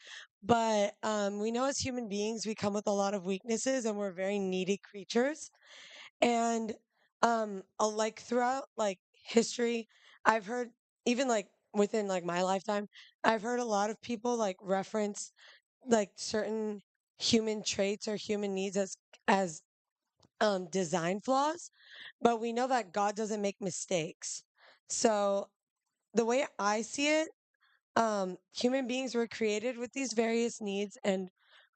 but we know as human beings we come with a lot of weaknesses, and we're very needy creatures. And like throughout like history, I've heard even like within like my lifetime, I've heard a lot of people like reference like certain human traits or human needs as design flaws, but we know that God doesn't make mistakes. So the way I see it, human beings were created with these various needs and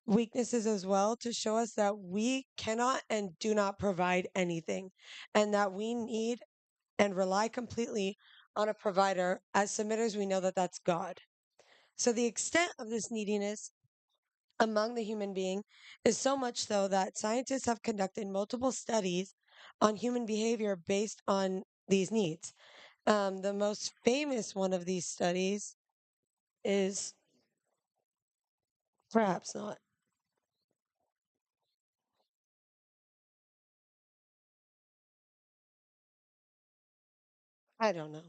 weaknesses as well to show us that we cannot and do not provide anything, and that we need and rely completely on a provider. As submitters, we know that that's God. So the extent of this neediness among the human being is so much so that scientists have conducted multiple studies on human behavior based on these needs. The most famous one of these studies is perhaps not. I don't know.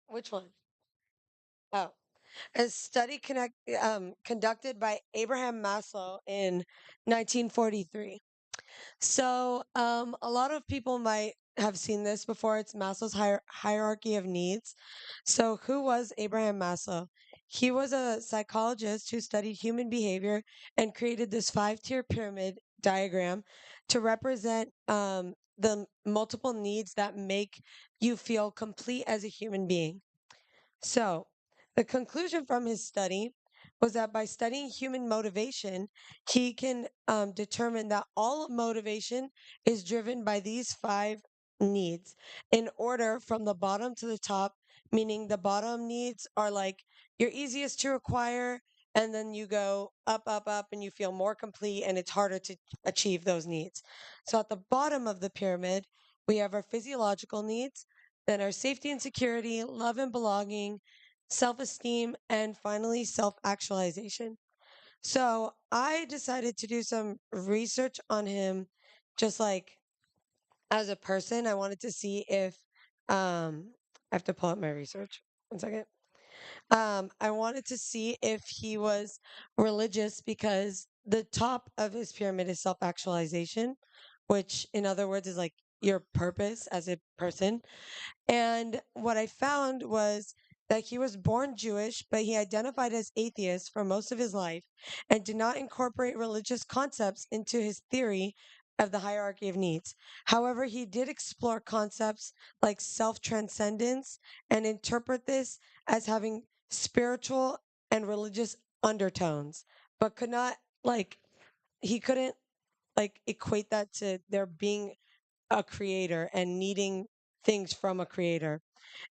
Which one? Oh, a study conducted by Abraham Maslow in 1943. So, a lot of people might have seen this before. It's Maslow's hierarchy of needs. So, who was Abraham Maslow? He was a psychologist who studied human behavior and created this 5-tier pyramid diagram to represent the multiple needs that make you feel complete as a human being. So, the conclusion from his study was that by studying human motivation, he can determine that all motivation is driven by these 5 needs in order from the bottom to the top, meaning the bottom needs are like your easiest to acquire, and then you go up, up, up, and you feel more complete, and it's harder to achieve those needs. So, at the bottom of the pyramid, we have our physiological needs, then our safety and security, love and belonging, self esteem, and finally self actualization. So I decided to do some research on him, just like as a person. I wanted to see if I have to pull up my research. 1 second. I wanted to see if he was religious because the top of his pyramid is self actualization, which in other words is like your purpose as a person. And what I found was that he was born Jewish, but he identified as atheist for most of his life and did not incorporate religious concepts into his theory of the hierarchy of needs. However, he did explore concepts like self transcendence and interpret this as having spiritual and religious undertones. but could not he couldn't equate that to there being a creator and needing things from a creator.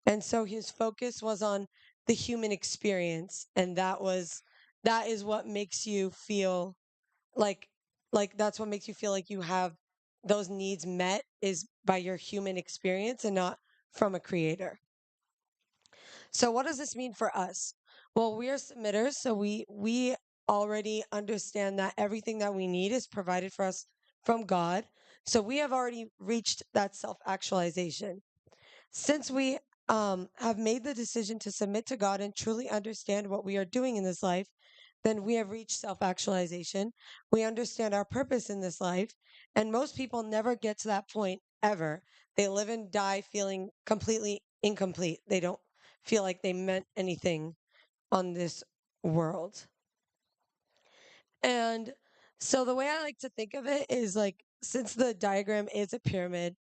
And so his focus was on the human experience, and that is what makes you feel like that's what makes you feel like you have those needs met is by your human experience and not from a creator. So what does this mean for us? Well, we are submitters, so we already understand that everything that we need is provided for us from God. So we have already reached that self-actualization. Since we have made the decision to submit to God and truly understand what we are doing in this life, then we have reached self actualization. We understand our purpose in this life. And most people never get to that point ever. They live and die feeling completely incomplete. They don't feel like they meant anything on this world. And so the way I like to think of it is like, since the diagram is a pyramid,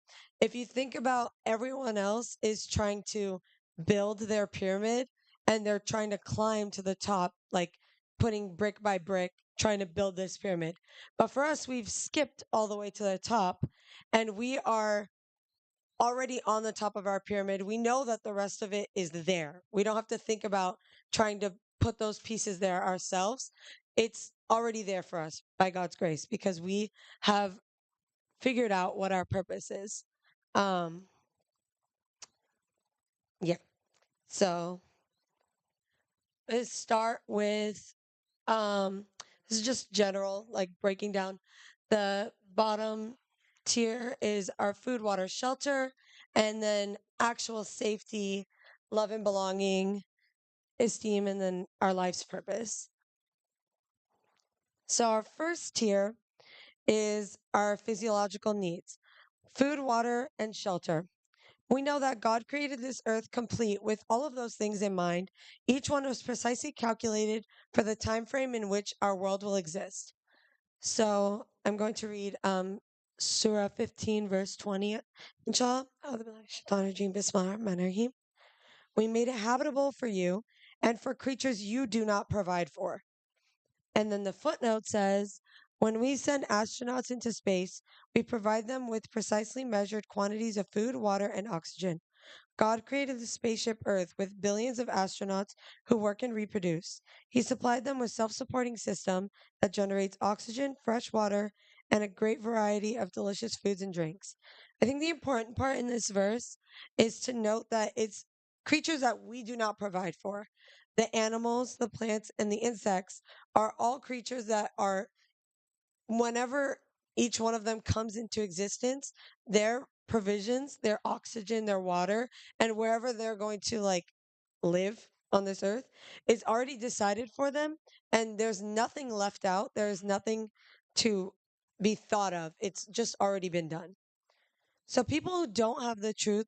if you think about everyone else is trying to build their pyramid and they're trying to climb to the top, like putting brick by brick, trying to build this pyramid. But for us, we've skipped all the way to the top and we are already on the top of our pyramid. We know that the rest of it is there. We don't have to think about trying to put those pieces there ourselves. It's already there for us by God's grace because we have figured out what our purpose is. Yeah. So let's start with this is just general, like breaking down. The bottom tier is our food, water, shelter, and then actual safety, love and belonging, esteem, and then our life's purpose. So our first tier is our physiological needs: food, water, and shelter. We know that God created this earth complete with all of those things in mind. Each one was precisely calculated for the time frame in which our world will exist. So I'm going to read Surah 15, verse 20. Inshallah. We made it habitable for you and for creatures you do not provide for. And then the footnote says, when we send astronauts into space, we provide them with precisely measured quantities of food, water, and oxygen. God created the spaceship Earth with billions of astronauts who work and reproduce. He supplied them with self-supporting system that generates oxygen, fresh water, and a great variety of delicious foods and drinks. I think the important part in this verse is to note that it's creatures that we do not provide for. The animals, the plants, and the insects are all creatures that are, whenever each one of them comes into existence, their provisions, their oxygen, their water, and wherever they're going to live on this earth is already decided for them, and there's nothing left out. There's nothing to be thought of. It's just already been done. So people who don't have the truth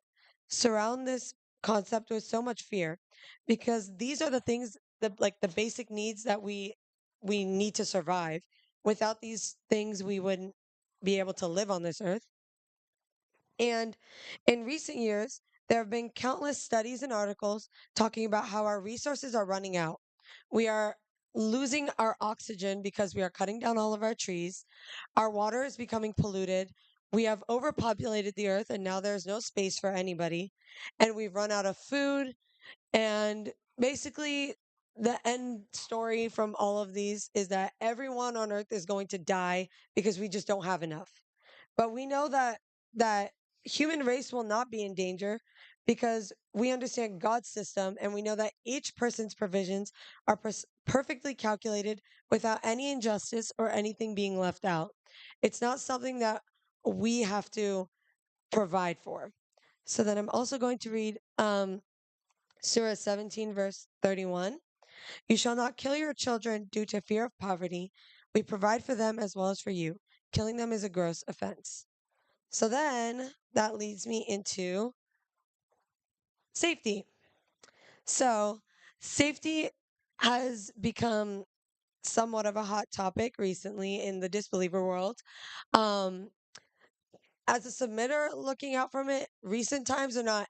surround this concept with so much fear because these are the things that the basic needs that we need to survive. Without these things, we wouldn't be able to live on this earth. And in recent years, there have been countless studies and articles talking about how our resources are running out. We are losing our oxygen because we are cutting down all of our trees. Our water is becoming polluted. We have overpopulated the earth and now there's no space for anybody. And we've run out of food. And basically, the end story from all of these is that everyone on earth is going to die because we just don't have enough. But we know that human race will not be in danger because we understand God's system and we know that each person's provisions are perfectly calculated without any injustice or anything being left out. It's not something that we have to provide for. So then I'm also going to read Surah 17, verse 31. You shall not kill your children due to fear of poverty. We provide for them as well as for you. Killing them is a gross offense. So then that leads me into safety. So safety has become somewhat of a hot topic recently in the disbeliever world. As a submitter looking out from it, recent times are not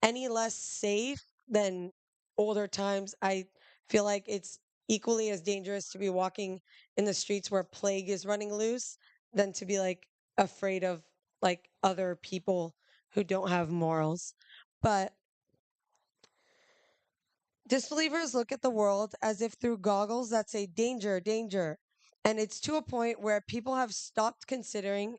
any less safe than older times. I feel like it's equally as dangerous to be walking in the streets where plague is running loose than to be like afraid of like other people who don't have morals. But disbelievers look at the world as if through goggles that say danger, danger. And it's to a point where people have stopped considering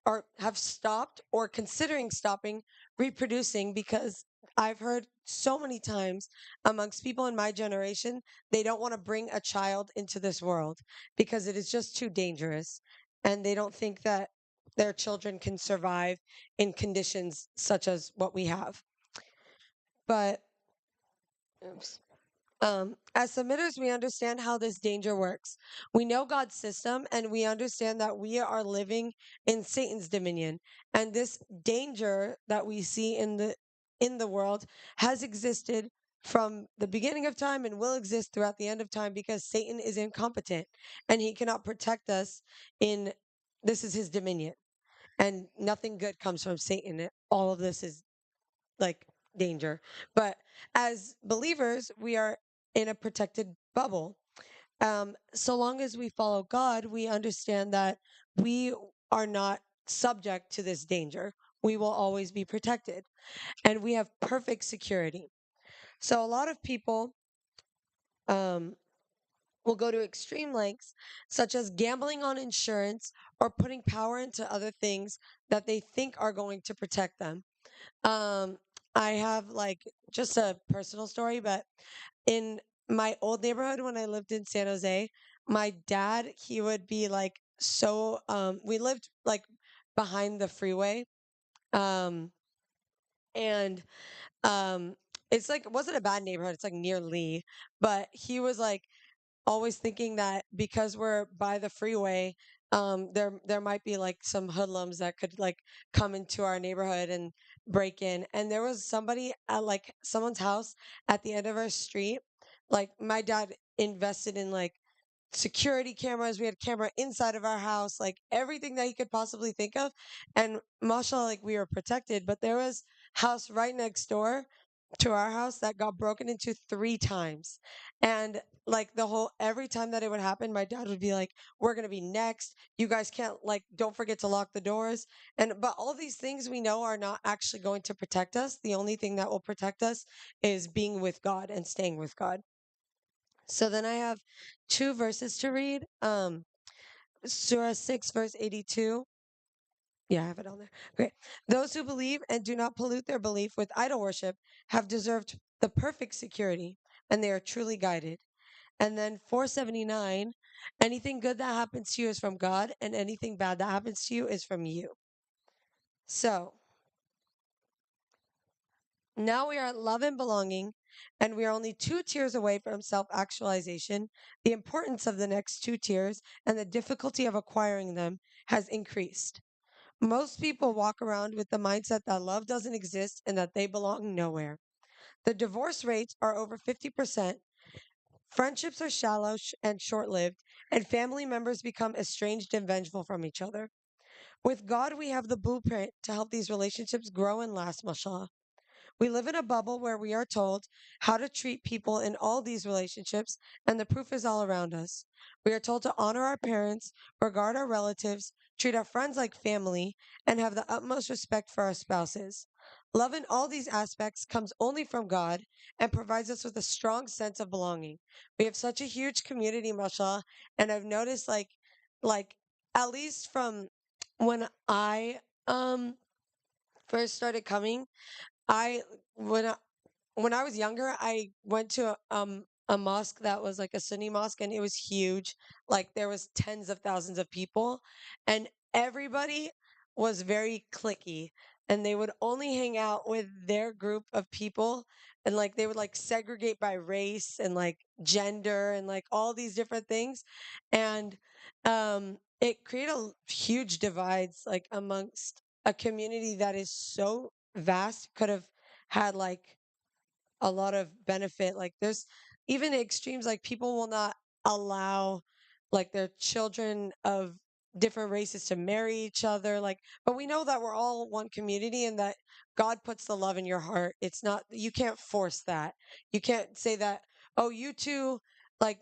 or have stopped or considering stopping reproducing because I've heard so many times amongst people in my generation, they don't want to bring a child into this world because it is just too dangerous. And they don't think that their children can survive in conditions such as what we have. But, oops. As submitters, we understand how this danger works. We know God's system and we understand that we are living in Satan's dominion. And this danger that we see in the world has existed from the beginning of time and will exist throughout the end of time because Satan is incompetent and he cannot protect us in this is his dominion. And nothing good comes from Satan. All of this is like danger. But as believers, we are in a protected bubble. So long as we follow God, we understand that we are not subject to this danger. We will always be protected and we have perfect security. So a lot of people will go to extreme lengths, such as gambling on insurance or putting power into other things that they think are going to protect them. I have like just a personal story, but in my old neighborhood when I lived in San Jose, my dad, he would be like so we lived like behind the freeway. Um and um it's like it wasn't a bad neighborhood, it's like near Lee, but he was like always thinking that because we're by the freeway, there might be like some hoodlums that could like come into our neighborhood and break in. And there was somebody at like someone's house at the end of our street. Like my dad invested in like security cameras. We had camera inside of our house, like everything that he could possibly think of. And mashallah, like we were protected. But there was house right next door to our house that got broken into 3 times. And like the whole every time that it would happen, my dad would be like, "We're gonna be next. You guys can't like don't forget to lock the doors." And but all these things we know are not actually going to protect us. The only thing that will protect us is being with God and staying with God. So then I have 2 verses to read. Surah 6, verse 82. Yeah, I have it on there. Great. Those who believe and do not pollute their belief with idol worship have deserved the perfect security, and they are truly guided. And then 479, anything good that happens to you is from God, and anything bad that happens to you is from you. So now we are at love and belonging, and we are only 2 tiers away from self actualization. The importance of the next 2 tiers and the difficulty of acquiring them has increased. Most people walk around with the mindset that love doesn't exist and that they belong nowhere. The divorce rates are over 50%. Friendships are shallow and short lived, and family members become estranged and vengeful from each other. With God, we have the blueprint to help these relationships grow and last, mashallah. We live in a bubble where we are told how to treat people in all these relationships, and the proof is all around us. We are told to honor our parents, regard our relatives, treat our friends like family, and have the utmost respect for our spouses. Love in all these aspects comes only from God and provides us with a strong sense of belonging. We have such a huge community, mashallah, and I've noticed like at least from when I first started coming, I when I, when I was younger, I went to a mosque that was like a Sunni mosque, and it was huge. Like there was tens of thousands of people, and everybody was very cliquey, and they would only hang out with their group of people, and like they would like segregate by race and like gender and like all these different things, and it created huge divides like amongst a community that is so vast, could have had like a lot of benefit. Like there's even extremes, like people will not allow like their children of different races to marry each other. Like, but we know that we're all one community and that God puts the love in your heart. It's not, you can't force that. You can't say that, oh, you two, like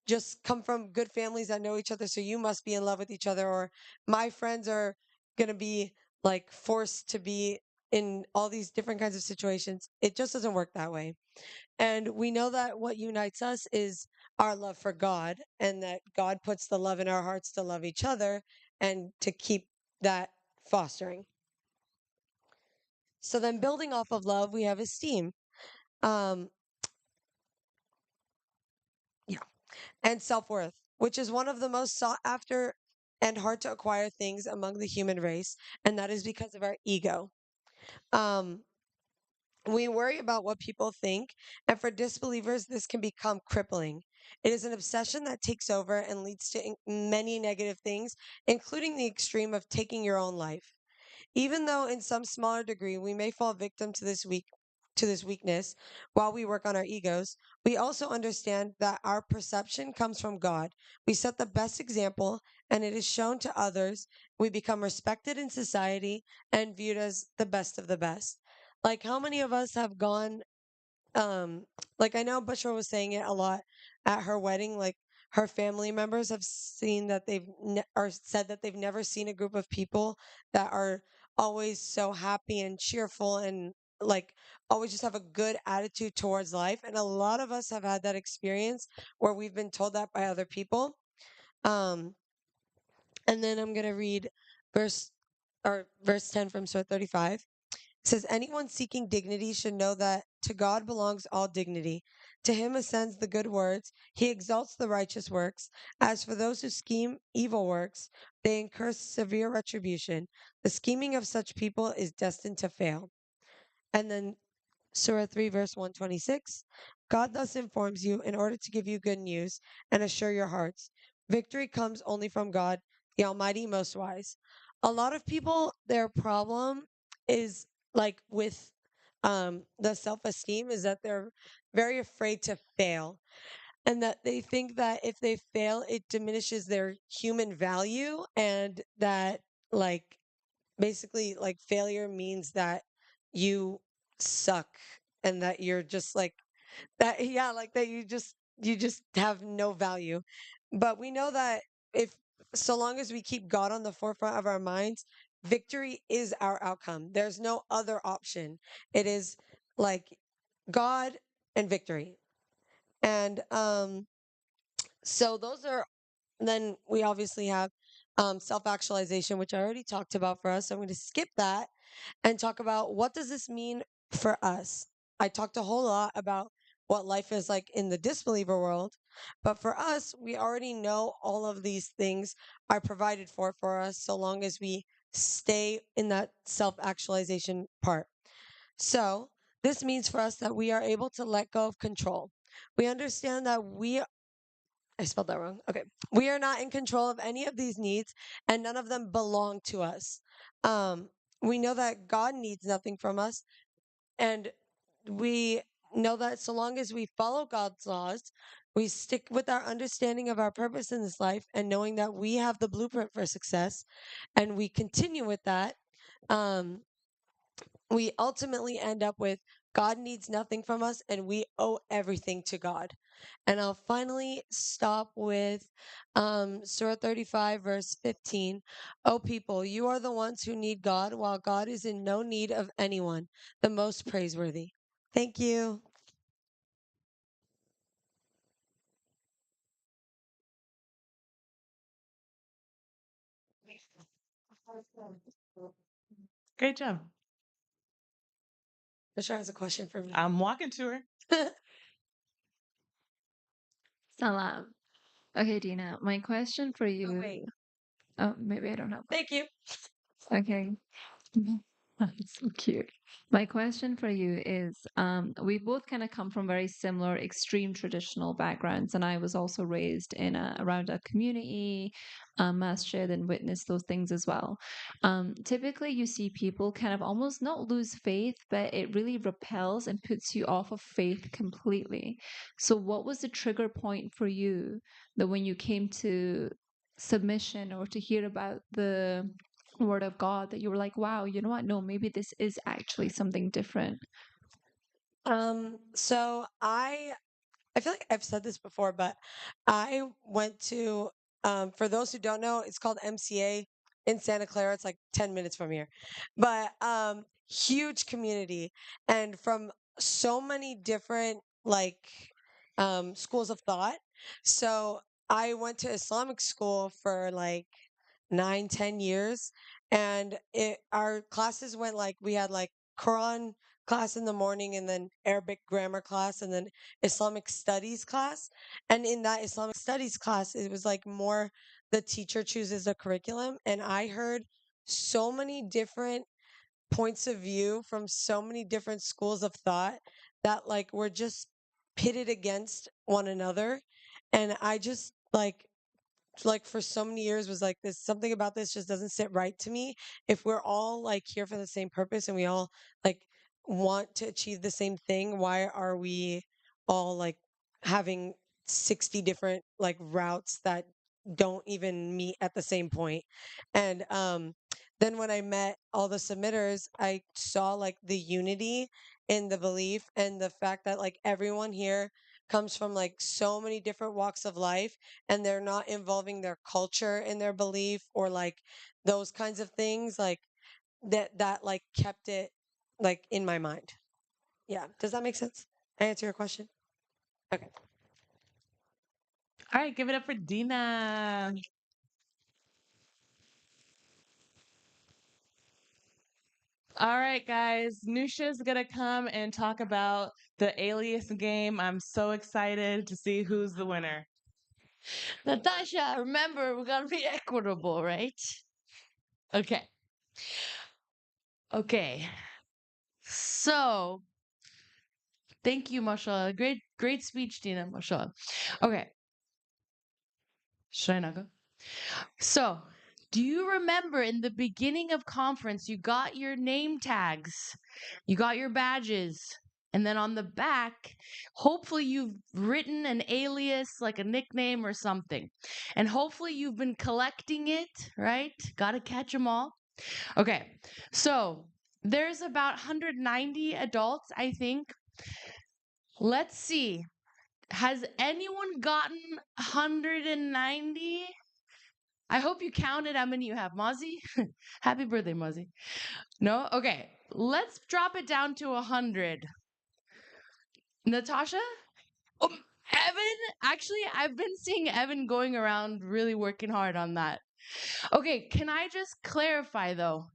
just come from good families that know each other, so you must be in love with each other, or my friends are going to be like forced to be in all these different kinds of situations. It just doesn't work that way. And we know that what unites us is our love for God, and that God puts the love in our hearts to love each other and to keep that fostering. So then, building off of love, we have esteem. Um, yeah. And self worth, which is one of the most sought after and hard to acquire things among the human race. And that is because of our ego. Um, we worry about what people think, and for disbelievers, this can become crippling. It is an obsession that takes over and leads to many negative things, including the extreme of taking your own life. Even though in some smaller degree we may fall victim to this weakness while we work on our egos, we also understand that our perception comes from God. We set the best example and it is shown to others. We become respected in society and viewed as the best of the best. Like how many of us have gone like I know Bushra was saying it a lot at her wedding, like her family members have seen that or said that they've never seen a group of people that are always so happy and cheerful and like always just have a good attitude towards life. And a lot of us have had that experience where we've been told that by other people. um and then I'm going to read verse verse 10 from Surah 35. It says, anyone seeking dignity should know that to God belongs all dignity. To him ascends the good words. He exalts the righteous works. As for those who scheme evil works, they incur severe retribution. The scheming of such people is destined to fail. And then Surah 3, verse 126. God thus informs you in order to give you good news and assure your hearts. Victory comes only from God, the Almighty, Most Wise. A lot of people, their problem is like with the self-esteem is that they're very afraid to fail, and that they think that if they fail, it diminishes their human value, and that like basically like failure means that you suck and that you're just like that, yeah, like that you just have no value. But we know that if so long as we keep God on the forefront of our minds, victory is our outcome. There's no other option. It is like God and victory. And so those are, then we obviously have self-actualization, which I already talked about for us. So I'm going to skip that and talk about what does this mean for us. I talked a whole lot about what life is like in the disbeliever world, but for us, we already know all of these things are provided for us so long as we stay in that self-actualization part. So this means for us that we are able to let go of control. We understand that I spelled that wrong. Okay. We are not in control of any of these needs, and none of them belong to us. We know that God needs nothing from us, and we know that so long as we follow God's laws, we stick with our understanding of our purpose in this life and knowing that we have the blueprint for success, and we continue with that. Um, we ultimately end up with God needs nothing from us and we owe everything to God. And I'll finally stop with Surah 35, verse 15. O people, you are the ones who need God, while God is in no need of anyone, the most praiseworthy. Thank you. Great job. Bashar has a question for me. I'm walking to her. Salam. Okay, Dina, my question for you. wait. Oh, maybe I don't have. Thank you. Okay. That's so cute. My question for you is we both kind of come from very similar extreme traditional backgrounds, and I was also raised in around a community, masjid, and witnessed those things as well. Typically, you see people kind of almost not lose faith, but it really repels and puts you off of faith completely. So, what was the trigger point for you that when you came to submission or to hear about the word of God that you were like, wow, you know what? No, maybe this is actually something different. So I I feel like I've said this before, but I went to, for those who don't know, it's called MCA in Santa Clara. It's like 10 minutes from here, but huge community, and from so many different like schools of thought. So I went to Islamic school for like 9, 10 years, and our classes went like we had like Quran class in the morning, and then Arabic grammar class, and then Islamic studies class. And in that Islamic studies class, it was like more the teacher chooses the curriculum, and I heard so many different points of view from so many different schools of thought that like were just pitted against one another. And I just like for so many years was like this something about this just doesn't sit right to me. If we're all like here for the same purpose and we all like want to achieve the same thing, why are we all like having 60 different like routes that don't even meet at the same point? And then when I met all the submitters, I saw like the unity in the belief and the fact that like everyone here comes from like so many different walks of life, and they're not involving their culture in their belief or like those kinds of things, like that like kept it like in my mind. Yeah, does that make sense? I answer your question? Okay. All right, give it up for Dina. All right, guys. Nusha's gonna come and talk about the Alias game. I'm so excited to see who's the winner. Natasha, remember, we're going to be equitable, right? Okay. Okay. So, thank you, Mashallah. Great speech, Dina, Mashallah. Okay. Should I not go? So, do you remember in the beginning of conference, you got your name tags, you got your badges, and then on the back, hopefully you've written an alias, like a nickname or something. And hopefully you've been collecting it, right? Got to catch them all. Okay, so there's about 190 adults, I think. Let's see. Has anyone gotten 190? I hope you counted how many you have. Mozzie? Happy birthday, Mozzie. No? Okay. Let's drop it down to 100. Natasha? Evan? Actually, I've been seeing Evan going around really working hard on that. Okay, can I just clarify though?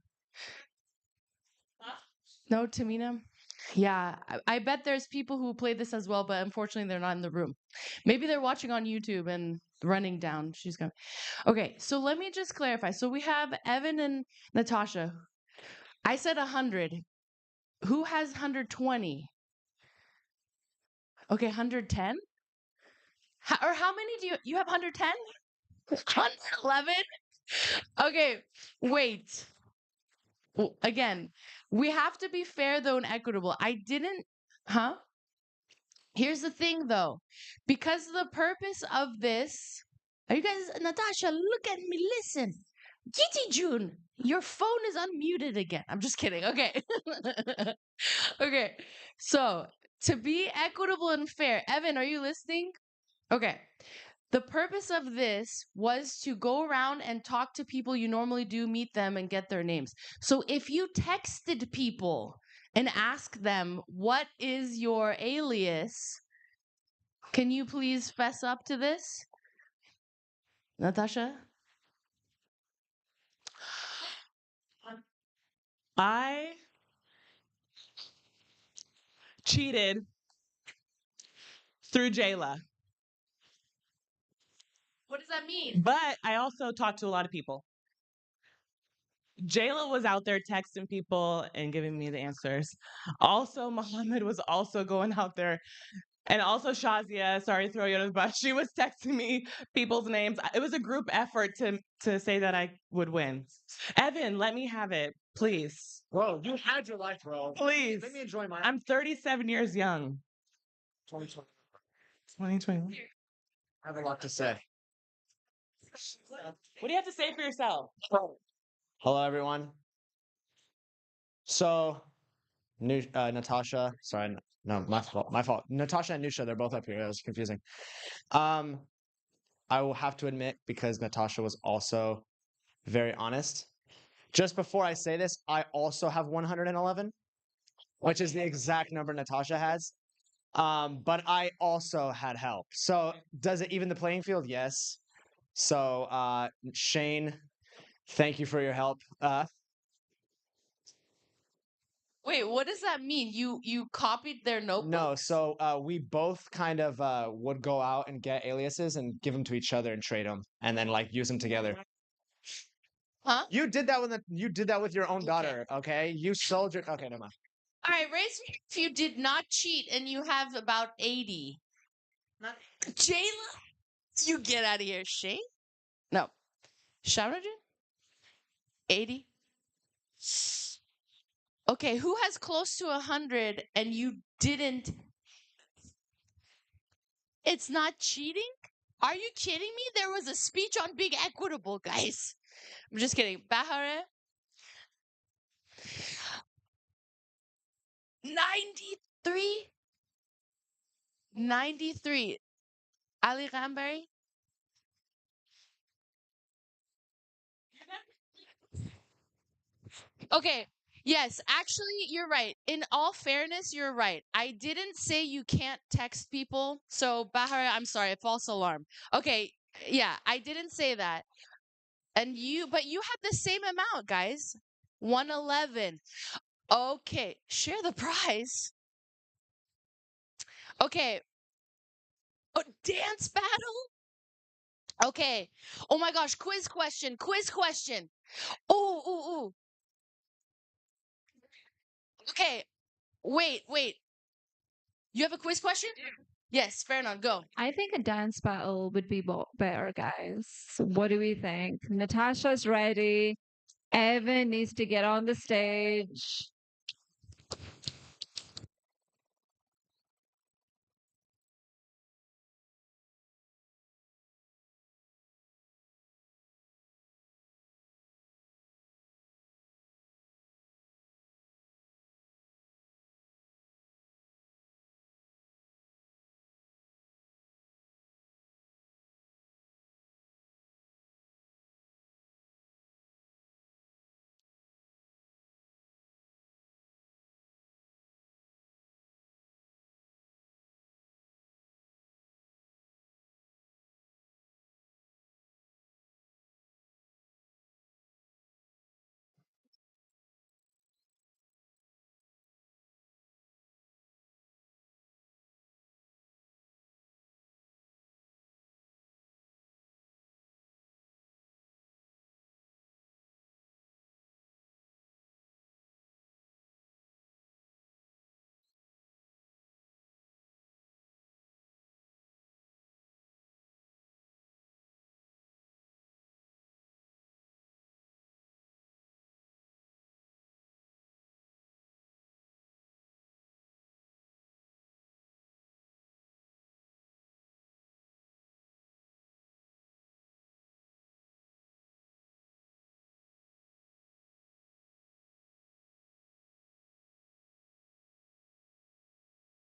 No, Tamina? Yeah, I bet there's people who play this as well, but unfortunately they're not in the room. Maybe they're watching on YouTube and running down. She's coming. Okay, so let me just clarify. So we have Evan and Natasha. I said 100. Who has 120? Okay, 110? Or how many do you have 110? 111? Okay, wait. Again, we have to be fair though and equitable. I didn't, huh? Here's the thing though, because the purpose of this, are you guys, Natasha, look at me, listen. Giti June, your phone is unmuted again. I'm just kidding. Okay. Okay. So, to be equitable and fair, Evan, are you listening? Okay. The purpose of this was to go around and talk to people you normally do, meet them, and get their names. So if you texted people and asked them, what is your alias? Can you please fess up to this? Natasha? I cheated through Jayla. What does that mean? But I also talked to a lot of people. Jayla was out there texting people and giving me the answers. Also, Muhammad was also going out there. And also Shazia, sorry to throw you under the bus. She was texting me people's names. It was a group effort to say that I would win. Evan, let me have it, please. Bro, you had your life, bro. Please. Let me enjoy mine. I'm 37 years young. 2020. 2020. I have a lot to say. What do you have to say for yourself? Hello, everyone. So, Natasha, sorry, No, my fault. My fault. Natasha and Nusha, they're both up here. It was confusing. I will have to admit, because Natasha was also very honest. Just before I say this, I also have 111, which is the exact number Natasha has. But I also had help. So does it even the playing field? Yes. So Shane, thank you for your help. Wait, what does that mean? You copied their notebook? No, so we both kind of would go out and get aliases and give them to each other and trade them, and then like use them together. Huh? You did that with your own daughter, okay? You sold your okay, never mind. All right, raise me if you did not cheat and you have about 80. Jayla, you get out of here. Shane? No. Shamrajan? 80. Okay, who has close to 100 and you didn't? It's not cheating? Are you kidding me? There was a speech on being equitable, guys. I'm just kidding. Bahare? 93? 93. Ali Gambari? Okay. Yes, actually, you're right. In all fairness, you're right. I didn't say you can't text people. So, Bahar, I'm sorry, false alarm. Okay, yeah, I didn't say that. But you had the same amount, guys. 111. Okay, share the prize. Okay. Oh, dance battle? Okay. Oh my gosh, quiz question. Oh, ooh, ooh. Okay. Wait. You have a quiz question? Yes, fair enough. Go. I think a dance battle would be better, guys. What do we think? Natasha's ready. Evan needs to get on the stage.